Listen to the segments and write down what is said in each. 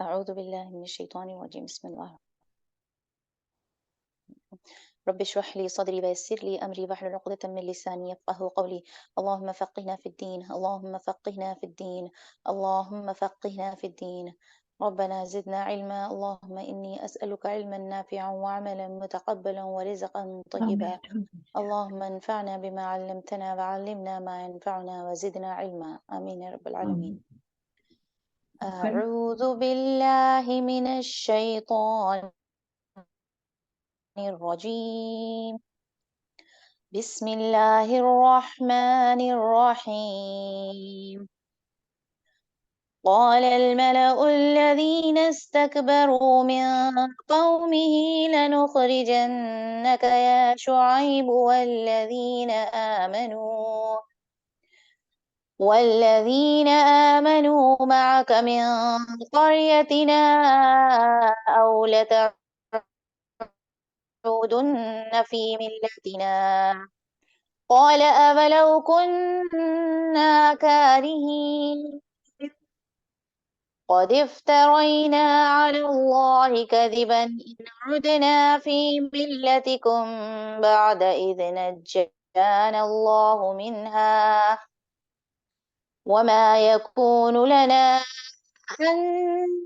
أعوذ بالله من الشيطان الرجيم بسم الله رب اشرح لي صدري ويسر لي أمري واحلل عقدة من لساني يفقهوا قولي اللهم فقهنا في الدين اللهم فقهنا في الدين اللهم فقهنا في الدين ربنا زدنا علما اللهم إني أسألك علما نافعا وعملا متقبلا ورزقا طيبا اللهم انفعنا بما علمتنا وعلمنا ما ينفعنا وزدنا علما آمين يا رب العالمين. أعوذ بالله من الشيطان الرجيم بسم الله الرحمن الرحيم قال الملأ الذين استكبروا من قومه لنخرجنك يا شعيب والذين آمنوا معك من قريتنا أو لتعودن في ملتنا قال أولو كنا كارهين قد افترينا على الله كذبا إن عدنا في ملتكم بعد إذ نجانا الله منها وما يكون لنا أن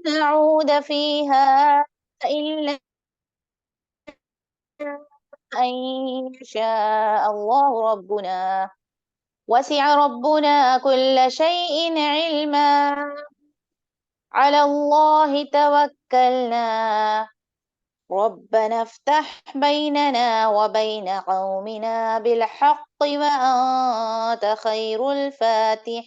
نعود فيها إلا أن يشاء الله ربنا وسع ربنا كل شيء علما على الله توكلنا ربنا افتح بيننا وبين قومنا بالحق وأنت خير الفاتحين.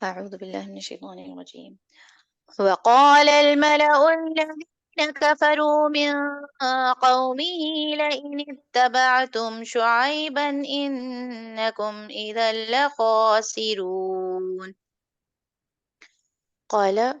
أعوذ بالله من الشيطان الرجيم وقال الملأ الذين كفروا من قومه لئن اتبعتم شعيبا إنكم إذا لخاسرون قال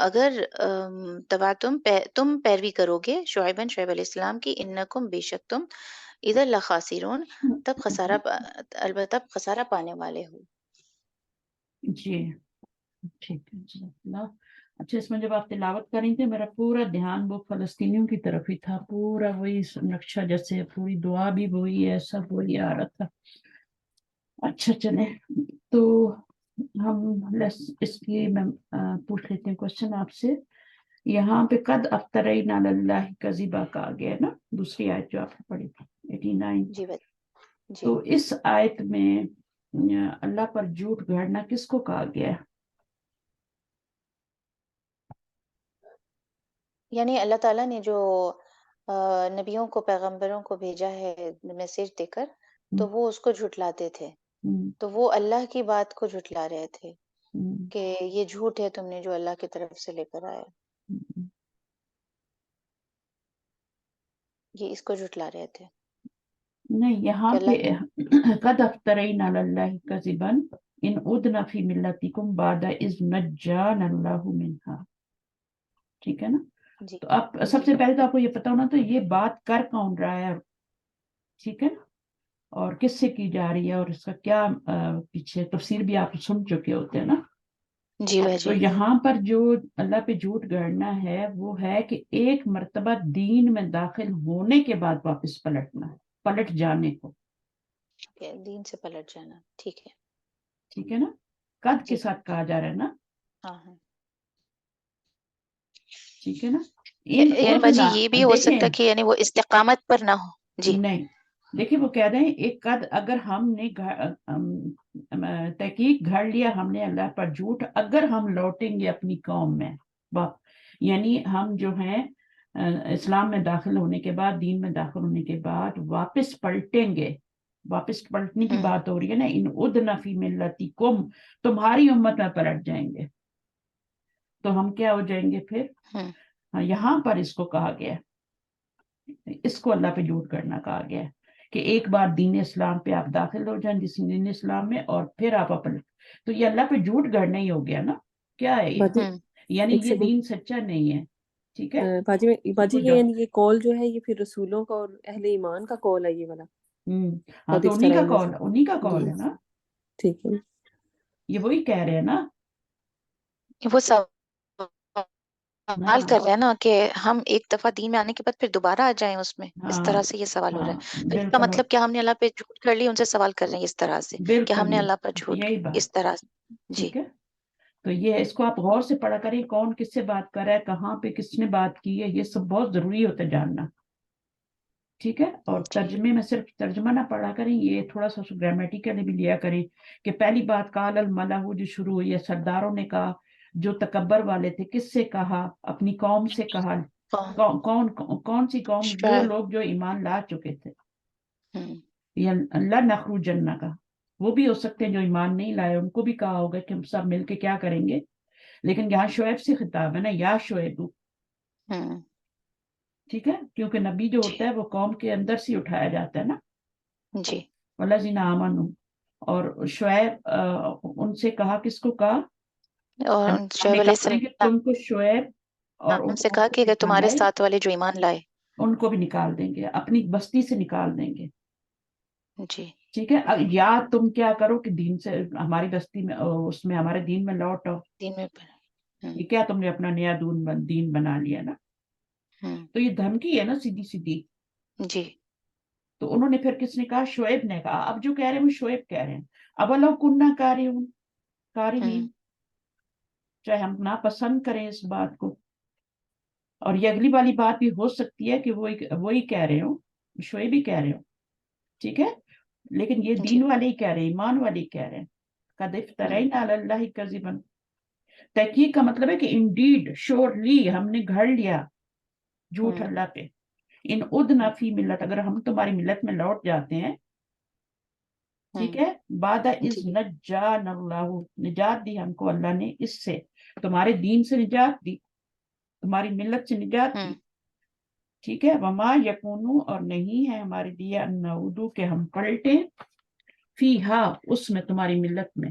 اگر تم پیروی کرو گے شعیب علیہ السلام کی، انکم بے شک تم اذا لخاسرون تب البتہ خسارہ پانے والے ہو. جی ٹھیک ہے جزاک اللہ. اچھا اس میں جب آپ تلاوت کر رہی تھے میرا پورا دھیان وہ فلسطینیوں کی طرف ہی تھا، پورا وہی نقشہ، جیسے پوری دعا بھی وہی ہے، سب وہی آ رہا تھا. اچھا چلیں تو ہم اس کی میں پوچھ لیتے ہیں کوشچن آپ سے. یہاں پہ قد افترینا علی اللہ کذبا کہا گیا ہے نا، دوسری آیت جو آپ نے پڑھی تھی 89. جی جی. تو اس آیت میں اللہ پر جھوٹ گھڑنا کس کو کہا گیا ہے؟ یعنی اللہ تعالیٰ نے جو نبیوں کو، پیغمبروں کو بھیجا ہے میسج دے کر، تو وہ اس کو جھٹلاتے تھے، تو وہ اللہ کی بات کو جھٹلا رہے تھے کہ یہ جھوٹ ہے تم نے جو اللہ کی طرف سے لے کر آیا، یہ اس کو جھٹلا رہے تھے. نہیں، یہاں کہ پہ اللہ قد افترینا علی اللہ کذبا ان عدنا فی ملتکم بعد اذ نجانا اللہ منہا. ٹھیک ہے نا؟ جی تو اب سب سے پہلے تو آپ کو یہ پتا ہونا تو یہ بات کر کون رہا ہے، ٹھیک ہے نا، اور کس سے کی جا رہی ہے، اور اس کا کیا پیچھے تفسیر بھی آپ سن چکے ہوتے ہیں نا. جی بھائی تو جی. یہاں پر جو اللہ پہ جھوٹ گڑنا ہے وہ ہے کہ ایک مرتبہ دین میں داخل ہونے کے بعد واپس پلٹنا ہے، پلٹ جانے کو. دین سے پلٹ جانا، ٹھیک ہے. ٹھیک ہے نا، قد کے جی ساتھ کہا جا رہا ہے نا. ہاں ہاں. ٹھیک ہے نا. ان یعنی باجی ادنا یہ بھی ہو دیکھیں سکتا کہ یعنی وہ استقامت پر نہ ہو. جی نہیں، دیکھیں وہ کہہ رہے ہیں ایک قد اگر ہم نے تحقیق گھڑ لیا ہم نے اللہ پر جھوٹ، اگر ہم لوٹیں گے اپنی قوم میں، یعنی ہم جو ہیں اسلام میں داخل ہونے کے بعد، دین میں داخل ہونے کے بعد واپس پلٹیں گے، واپس پلٹنے کی بات ہو رہی ہے نا. ان ادنا فی ملتکم تمہاری امت میں پلٹ جائیں گے تو ہم کیا ہو جائیں گے پھر. یہاں پر اس کو کہا گیا، اس کو اللہ پہ جھوٹ کرنا کہا گیا ہے کہ ایک بار دین اسلام پہ آپ داخل ہو جائیں جس دین اسلام میں، اور پھر آپ اپنے، تو یہ اللہ پہ جھوٹ گڑنا ہی ہو گیا نا. کیا ہے یہ؟ باجی یعنی ایک یہ سیکنڈ، دین سچا نہیں ہے. ٹھیک ہے، باجی بالکل یہ جاؤ. یعنی یہ کال جو ہے یہ پھر رسولوں کا اور اہل ایمان کا کال ہے یہ والا، ہاں قد تو انہی کا افترینا کال، سے. انہی کا جی کال ہے نا، ٹھیک ہے. یہ وہی کہہ رہے ہیں نا. وہ سوال ہاں کر رہے ہیں نا کہ ہم ایک دفعہ دین میں آنے کے بعد پھر دوبارہ آ جائیں اس میں، اس ہاں طرح سے یہ سوال ہو رہا ہاں ہے. تو اس کا بالکل مطلب کیا ہم نے اللہ پہ جھوٹ کر لی، ان سے سوال کر رہے ہیں اس طرح سے کہ ہم بالکل نے اللہ پر جھوٹ یہی بات. اس طرح سے. جی ٹھیک ہے، تو یہ اس کو آپ غور سے پڑھا کریں، کون کس سے بات کر رہا ہے، کہاں پہ کس نے بات کی ہے، یہ سب بہت ضروری ہوتا ہے جاننا. ٹھیک ہے، اور جی ترجمے میں صرف ترجمہ نہ پڑھا کریں، یہ تھوڑا سا گرامیٹیکلی بھی لیا کریں کہ پہلی بات قال الملأ جو شروع ہوئی ہے، سرداروں نے کہا، جو تکبر والے تھے، کس سے کہا، اپنی قوم سے کہا. کون سی قوم؟ وہ شاید لوگ جو ایمان لا چکے تھے. ہوں یا اللہ نخرجن کا، وہ بھی ہو سکتے ہیں جو ایمان نہیں لائے، ان کو بھی کہا ہوگا کہ ہم سب مل کے کیا کریں گے. لیکن یہاں شعیب سے خطاب ہے نا، یا شعیب. ہوں. ٹھیک ہے، کیونکہ نبی جو جی ہوتا ہے وہ قوم کے اندر سے اٹھایا جاتا ہے نا. جی. والذین آمنوا، اور شعیب ان سے کہا، کس کو کہا؟ اور ہم شعیب علیہ نکالیں گے تم کو شعیب اور السلام ان سے کہا کو کہ جو اگر ایمان تمہارے لائے ساتھ والے جو ایمان لائے. ان کو بھی نکال دیں گے، اپنی بستی سے نکال دیں گے. جی ٹھیک ہے، یا تم کیا کرو کہ دین سے ہماری بستی میں، اس میں ہمارے دین میں لوٹ آؤ. دین میں یہ کیا تم نے اپنا نیا دین بنا لیا نا. ہوں. تو یہ دھمکی ہے نا سیدھی سیدھی. جی تو انہوں نے پھر کس نے کہا؟ شعیب نے کہا. اب جو کہہ رہے ہیں وہ شعیب کہہ رہے ہیں. اب لو کنہ کارہین، چاہے ہم ناپسند کریں اس بات کو، اور یہ اگلی والی بات بھی ہو سکتی ہے کہ وہی کہہ رہے ہوں، شعیب ہی کہہ رہے ہوں. ٹھیک ہے، لیکن یہ جی. دین والے ہی کہہ رہے ہیں، ایمان والے ہی کہہ رہے ہیں. قد افترینا علی اللہ کذبا، تحقیق کا مطلب ہے کہ انڈیڈ شورلی ہم نے گھڑ لیا جھوٹ اللہ پہ. ان ادنا فی ملت، اگر ہم تمہاری ملت میں لوٹ جاتے ہیں. ٹھیک ہے، بعد اذ جی نجانا اللہ، نجات دی ہم کو اللہ نے اس سے، تمہارے دین سے نجات دی، تمہاری ملت سے نجات دی. ٹھیک ہے، وما یکونو، اور نہیں ہے ہمارے لیے ان نعودو کہ ہم پلٹیں، فیہا اس میں، تمہاری ملت میں،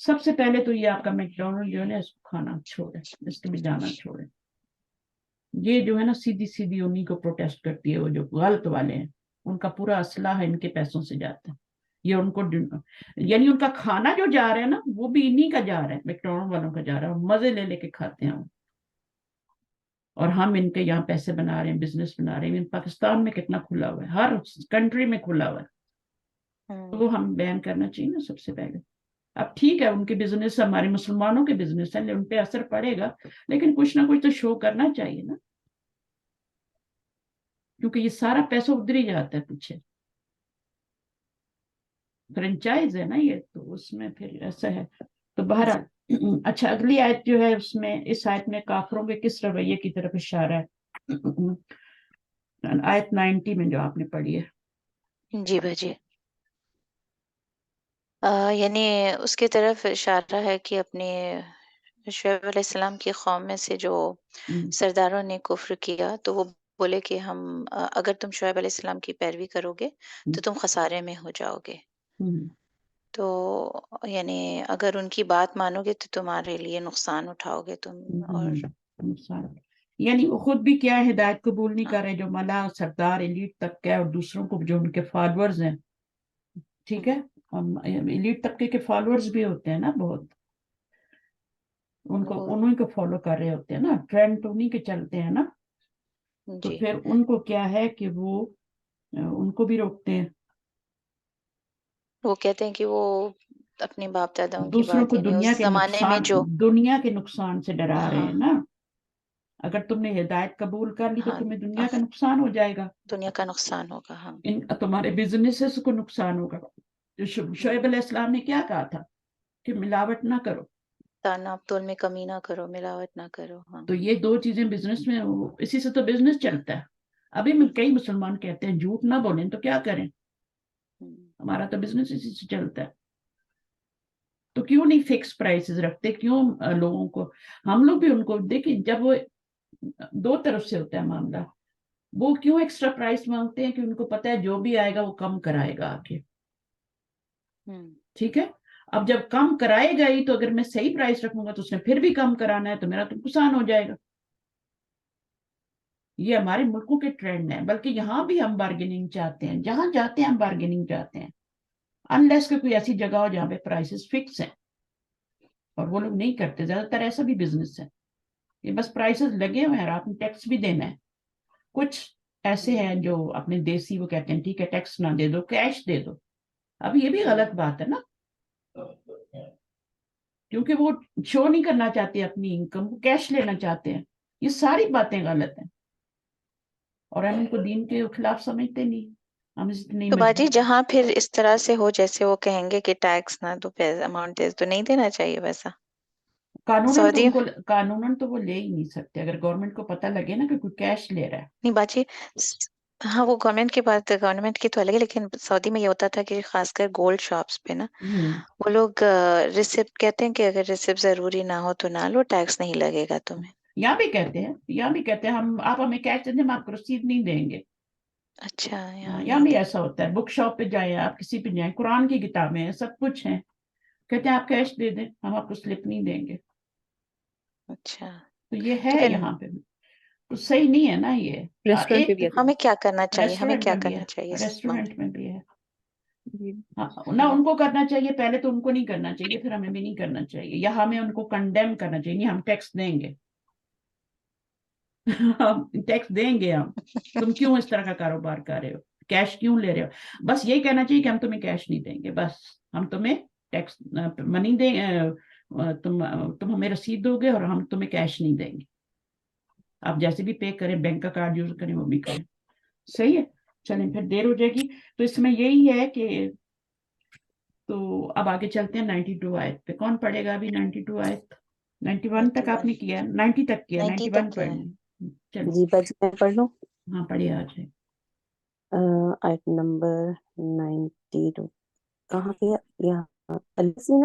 سب سے پہلے تو یہ آپ کا میکڈونلڈ جو ہے نا اس کو کھانا چھوڑے, اس کے بھی جانا چھوڑے. یہ جو ہے نا سیدھی سیدھی انہیں کو پروٹیسٹ کرتی ہے, وہ جو غلط والے ہیں ان کا پورا اسلحہ ان کے پیسوں سے جاتا ہے. یہ ان کو یعنی ان کا کھانا جو جا رہا ہے نا وہ بھی انہیں کا جا رہا ہے, میکڈونلڈ والوں کا جا رہا ہے, مزے لے لے کے کھاتے ہیں وہ. اور ہم ان کے یہاں پیسے بنا رہے ہیں, بزنس بنا رہے ہیں. پاکستان میں کتنا کھلا ہوا ہے, ہر کنٹری میں کھلا ہوا ہے, تو وہ ہم بیان کرنا چاہیے نا سب سے پہلے. اب ٹھیک ہے ان کے بزنس ہمارے مسلمانوں کے بزنس ہیں, ان پہ اثر پڑے گا, لیکن کچھ نہ کچھ تو شو کرنا چاہیے نا, کیونکہ یہ سارا پیسہ ادھر ہی جاتا ہے پیچھے. فرنچائز ہے نا یہ, تو اس میں پھر ایسا ہے. تو بہرحال اچھا, اگلی آیت جو ہے اس میں, اس آیت میں کافروں کے کس رویے کی طرف اشارہ ہے؟ آیت 90 میں جو آپ نے پڑھی ہے. جی بھاجی, یعنی اس کی طرف اشارہ ہے کہ اپنے شعیب علیہ السلام کی قوم میں سے جو سرداروں نے کفر کیا تو وہ بولے کہ ہم اگر تم شعیب علیہ السلام کی پیروی کرو گے تو تم خسارے میں ہو جاؤ گے. تو یعنی اگر ان کی بات مانو گے تو تمہارے لیے نقصان اٹھاؤ گے تم. اور یعنی وہ خود بھی کیا ہدایت قبول نہیں کر رہے, جو ملا سردار ایلیٹ طبقہ ہے, اور دوسروں کو جو ان کے فالورز ہیں, ٹھیک ہے, ایلیٹ طبقے کے فالورز بھی ہوتے ہیں نا بہت, ان کو انہیں کو فالو کر رہے ہوتے ہیں نا, ٹرینڈ انہیں کے چلتے ہیں نا, تو جی پھر ان کو کیا ہے کہ وہ ان کو بھی روکتے ہیں. وہ کہتے ہیں کہ وہ اپنے باپ داداؤں کی دوسروں بات کو یعنی دنیا اس کے زمانے میں نقصان, جو دنیا کے نقصان سے ڈرا رہے ہاں ہیں نا. اگر تم نے ہدایت قبول کر لی تو ہاں تمہیں دنیا کا نقصان ہو جائے گا, دنیا کا نقصان ہوگا. ہاں تمہارے بزنس کو نقصان ہوگا. شعیب علیہ السلام نے کیا کہا تھا کہ ملاوٹ نہ کرو, تاناب تول میں کمی نہ کرو, ملاوٹ نہ کرو. ہاں تو یہ دو چیزیں بزنس میں, اسی سے تو بزنس چلتا ہے. ابھی میں کئی مسلمان کہتے ہیں جھوٹ نہ بولیں تو کیا کریں, ہمارا تو بزنس اسی سے چلتا ہے. تو کیوں نہیں فکس پرائسز رکھتے, کیوں لوگوں کو, ہم لوگ بھی ان کو دیکھیں, جب وہ دو طرف سے ہوتا ہے معاملہ, وہ کیوں ایکسٹرا پرائس مانگتے ہیں کہ ان کو پتہ ہے جو بھی آئے گا وہ کم کرائے گا آگے, ٹھیک ہے. اب جب کم کرائے گا ہی, تو اگر میں صحیح پرائس رکھوں گا تو اس نے پھر بھی کم کرانا ہے, تو میرا تو نقصان ہو جائے گا. یہ ہمارے ملکوں کے ٹرینڈ ہیں, بلکہ یہاں بھی ہم بارگیننگ چاہتے ہیں, جہاں جاتے ہیں ہم بارگیننگ چاہتے ہیں, انلیس کہ کوئی ایسی جگہ ہو جہاں پہ پرائسز فکس ہیں, اور وہ لوگ نہیں کرتے. زیادہ تر ایسا بھی بزنس ہے, یہ بس پرائسز لگے ہوئے ہیں اور آپ نے ٹیکس بھی دینا ہے. کچھ ایسے ہیں جو اپنے دیسی, وہ کہتے ہیں ٹھیک ہے ٹیکس نہ دے دو, کیش دے دو. اب یہ بھی غلط بات ہے نا, کیونکہ وہ شو نہیں کرنا چاہتے اپنی انکم, وہ کیش لینا چاہتے ہیں. یہ ساری باتیں غلط ہیں, اور ہم ان کو دین کے خلاف سمجھتے نہیں. ہم اتنی تو باجی جہاں پھر اس طرح سے ہو, جیسے وہ کہیں گے کہ ٹیکس نہ دو, اماؤنٹ دے, تو نہیں دینا چاہیے ویسا. قانوناً تو سعودی ان کو, قانوناً تو وہ لے ہی نہیں سکتے. اگر گورنمنٹ کو پتہ لگے نا کہ کوئی کیش لے رہا ہے. نہیں باجی, ہاں وہ گورنمنٹ کی بات, گورنمنٹ کی تو الگ ہے, لیکن سعودی میں یہ ہوتا تھا کہ خاص کر گولڈ شاپس پہ نا, وہ لوگ ریسیپٹ کہتے ہیں کہ اگر ریسیپٹ ضروری نہ ہو تو نہ لو, ٹیکس نہیں لگے گا تمہیں. یہاں بھی کہتے ہیں, یہاں بھی کہتے ہیں ہم, آپ ہمیں کیش دیں گے, ہم آپ کو رسید نہیں دیں گے. اچھا, یہاں بھی ایسا ہوتا ہے. بک شاپ پہ جائیں, آپ کسی پہ جائیں, قرآن کی کتابیں ہیں, سب کچھ ہیں, کہتے ہیں آپ کیش دے دیں, ہم آپ کو سلپ نہیں دیں گے. اچھا, تو یہ تو ہے پھر یہاں پہ, تو صحیح نہیں ہے نا یہ. ریسٹورینٹ پہ بھی ایسا ہمیں کیا کرنا چاہیے, ہمیں ریسٹورینٹ کیا میں بھی ہے, کرنا چاہیے اس معاملے ریسٹورینٹ میں بھی ہے. جی. نہ ان کو کرنا چاہیے پہلے, تو ان کو نہیں کرنا چاہیے, پھر ہمیں بھی نہیں کرنا چاہیے, یا ہمیں ان کو کنڈیم کرنا چاہیے. نہیں, ہم ٹیکس دیں گے, ٹیکس دیں گے ہم, تم کیوں اس طرح کا کاروبار کر رہے ہو, کیش کیوں لے رہے ہو. بس یہی کہنا چاہیے کہ ہم تمہیں کیش نہیں دیں گے, بس ہم تمہیں ٹیکس منی دیں, تم ہمیں رسید دو گے اور ہم تمہیں کیش نہیں دیں گے. آپ جیسے بھی پے کریں, بینک کا کارڈ یوز کریں, وہ بھی کریں. صحیح ہے, چلیں پھر دیر ہو جائے گی. تو اس میں یہی ہے کہ, تو اب آگے چلتے ہیں 92 آیت پہ. کون پڑھے گا ابھی 92 آیت؟ 91 تک آپ نے کیا, 90 تک کیا, 91 پڑھیں. چلو جی باجی میں پڑھ لوں. ہاں پڑھیے آ جائے. آیت نمبر 92 کہاں پہ؟ یہاں الذین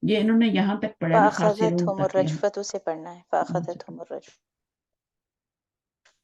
یہ انہوں نے یہاں تک پڑھا نا, خاصرون فَأَخَذَتْهُمُ تک. یہاں الرَّجْفَةُ سے پڑھنا ہے, فَأَخَذَتْهُمُ الرَّجْفَةُ.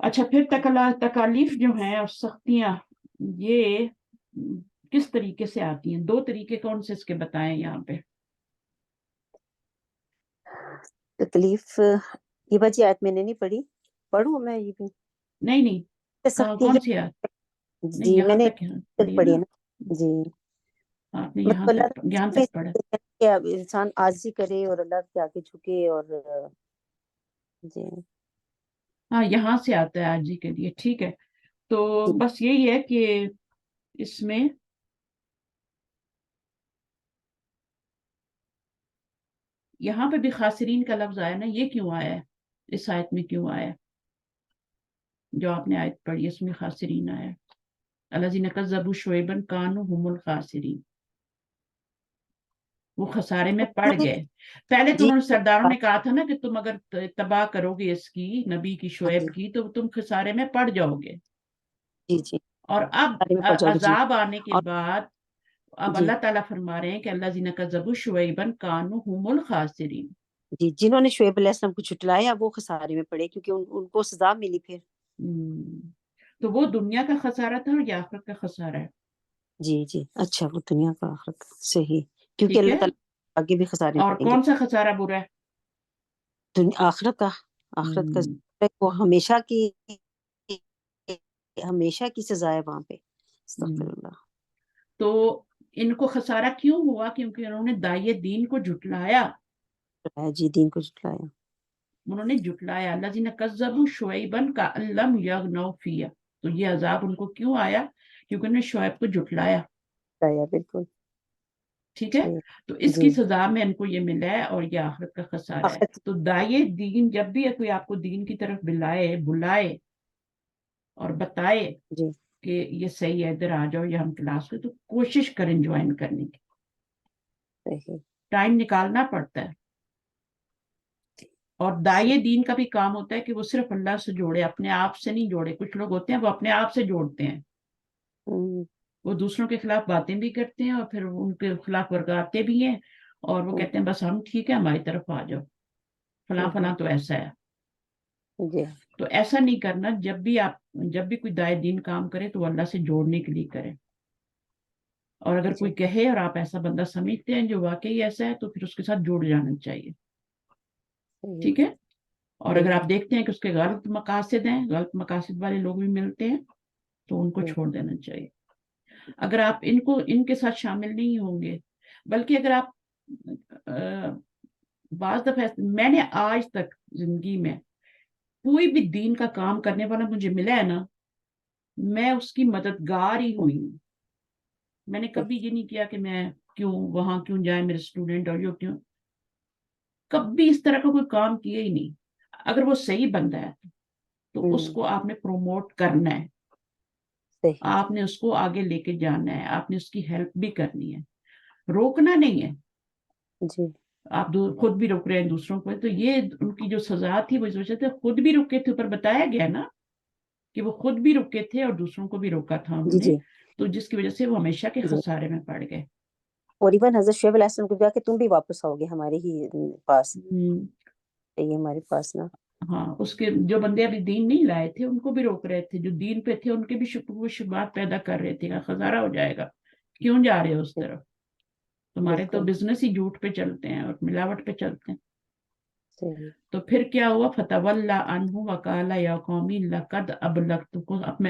اچھا پھر تکالیف جو ہیں اور سختیاں یہ کس طریقے سے آتی ہیں؟ 2 طریقے کون سے اس کے بتائیں یہاں پہ؟ تکلیف یہ بچی آیت میں نے نہیں پڑھی، پڑھوں میں یہ بھی نہیں سختی کون سی آیت؟ نہیں جی میں یہاں نے تک پڑھی ہے پڑھی نا، ہے نا جی، آپ نے مطلب اللہ یہاں تعالیٰ تک پڑھا؟ کہ اب انسان عاجزی کرے اور اللہ کے آگے جھکے اور جی ہاں یہاں سے آتا ہے آج جی کے لیے، ٹھیک ہے. تو جی بس یہی ہے کہ اس میں یہاں پہ بھی خاسرین کا لفظ آیا نا، یہ کیوں آیا ہے؟ اس آیت میں کیوں آیا؟ جو آپ نے آیت پڑھی اس میں خاسرین آیا. الذین کذبوا شعیبا کانوا هم الخاسرین، وہ خسارے میں پڑ انہوں نے گئے. پہلے تو جی انہوں نے سرداروں نے کہا تھا نا کہ تم اگر تباہ کرو گے اس کی نبی کی شعیب کی تو تم خسارے میں پڑ جاؤ گے. جی جی اور اب سارے میں پڑ جاؤ گے جی، عذاب آنے کے اور بعد اب جی اللہ تعالیٰ فرما رہے ہیں کہ الذین کذبوا شعیبا کانوا هم الخاسرین. جی جنہوں نے شعیب علیہ السلام کو جھٹلایا وہ خسارے میں پڑے کیونکہ ان کو سزا ملی پھر. تو وہ دنیا کا خسارہ تھا اور یہ آخرت کا خسارہ ہے. جی جی اچھا وہ دنیا کا آخرت صحیح، کیونکہ ٹھیک اللہ ہے. تعالیٰ آگے بھی خسارے اور پڑیں گے. کون سا خسارہ برا ہے؟ آخرت کا، آخرت کا وہ ہمیشہ کی سزا ہے وہاں پہ. استغفر اللہ. تو ان کو خسارہ کیوں ہوا؟ کیونکہ انہوں نے داعی دین کو جھٹلایا. جی دین کو جھٹلایا. انہوں نے جھٹلایا. الذین کذبوا شعیبا کأن لم یغنوا فیہ. تو یہ عذاب ان کو کیوں آیا؟ کیونکہ انہوں نے شعیب کو جھٹلایا. بالکل ٹھیک ہے. صحیح. تو اس جی کی سزا میں ان کو یہ ملا ہے اور یہ آخرت کا خسارہ ہے. آخرت تو داعی دین جب بھی کوئی آپ کو دین کی طرف بلائے اور بتائے جی کہ یہ صحیح ہے ادھر آ جاؤ یا ہم کلاس میں، تو کوشش کریں جوائن کرنے کی. صحیح ٹائم نکالنا پڑتا ہے. اور داعی دین کا بھی کام ہوتا ہے کہ وہ صرف اللہ سے جوڑے، اپنے آپ سے نہیں جوڑے. کچھ لوگ ہوتے ہیں وہ اپنے آپ سے جوڑتے ہیں، وہ دوسروں کے خلاف باتیں بھی کرتے ہیں اور پھر ان کے خلاف ورگاتے بھی ہیں اور وہ کہتے ہیں بس ہم ٹھیک ہے ہماری طرف آ جاؤ، فلاں فلاں تو ایسا ہے. جی تو ایسا نہیں کرنا. جب بھی کوئی داعی دین کام کرے تو وہ اللہ سے جوڑنے کے لیے کرے. اور اگر جی کوئی کہے اور آپ ایسا بندہ سمجھتے ہیں جو واقعی ایسا ہے تو پھر اس کے ساتھ جڑ جانا چاہیے. صحیح. ٹھیک ہے. اور اگر صحیح. آپ دیکھتے ہیں کہ اس کے غلط مقاصد ہیں، غلط مقاصد والے لوگ بھی ملتے ہیں، تو ان کو چھوڑ دینا چاہیے. اگر آپ ان کے ساتھ شامل نہیں ہوں گے، بلکہ اگر آپ بعض دفعہ میں نے آج تک زندگی میں کوئی بھی دین کا کام کرنے والا مجھے ملا ہے نا، میں اس کی مددگار ہی ہوئی ہوں. میں نے کبھی یہ نہیں کیا کہ میں وہاں کیوں جائیں میرے اسٹوڈنٹ اور کیوں، کبھی اس طرح کا کوئی کام کیا ہی نہیں. اگر وہ صحیح بندہ ہے تو اس کو آپ نے پروموٹ کرنا ہے، صحیح. آپ نے اس کو آگے لے کے جانا ہے، آپ نے اس کی ہیلپ بھی کرنی ہے، روکنا نہیں ہے. جی آپ خود بھی روک رہے ہیں دوسروں کو. تو یہ ان کی جو سزا تھی وہ اس وجہ سے خود بھی رکے تھے. اوپر بتایا گیا نا کہ وہ خود بھی رکے تھے اور دوسروں کو بھی روکا تھا انہوں جی نے، جی تو جس کی وجہ سے وہ ہمیشہ کے جی. خسارے میں پڑ گئے. اور ایون حضرت شعیب علیہ السلام کو کہا کہ تم بھی واپس آؤ گے ہمارے ہی پاس، یہ ہمارے پاس نا. ہاں اس کے جو بندے ابھی دین نہیں لائے تھے ان کو بھی روک رہے تھے، جو دین پہ تھے ان کے بھی شبہات پیدا کر رہے تھے کہ خسارہ ہو جائے گا، کیوں جا رہے ہو اس طرف، تمہارے تو بالکل بزنس ہی جھوٹ پہ چلتے ہیں اور ملاوٹ پہ چلتے ہیں. صحیح. تو پھر کیا ہوا؟ فتولی عنہ وقال یا قومی لقد ابلغتکم.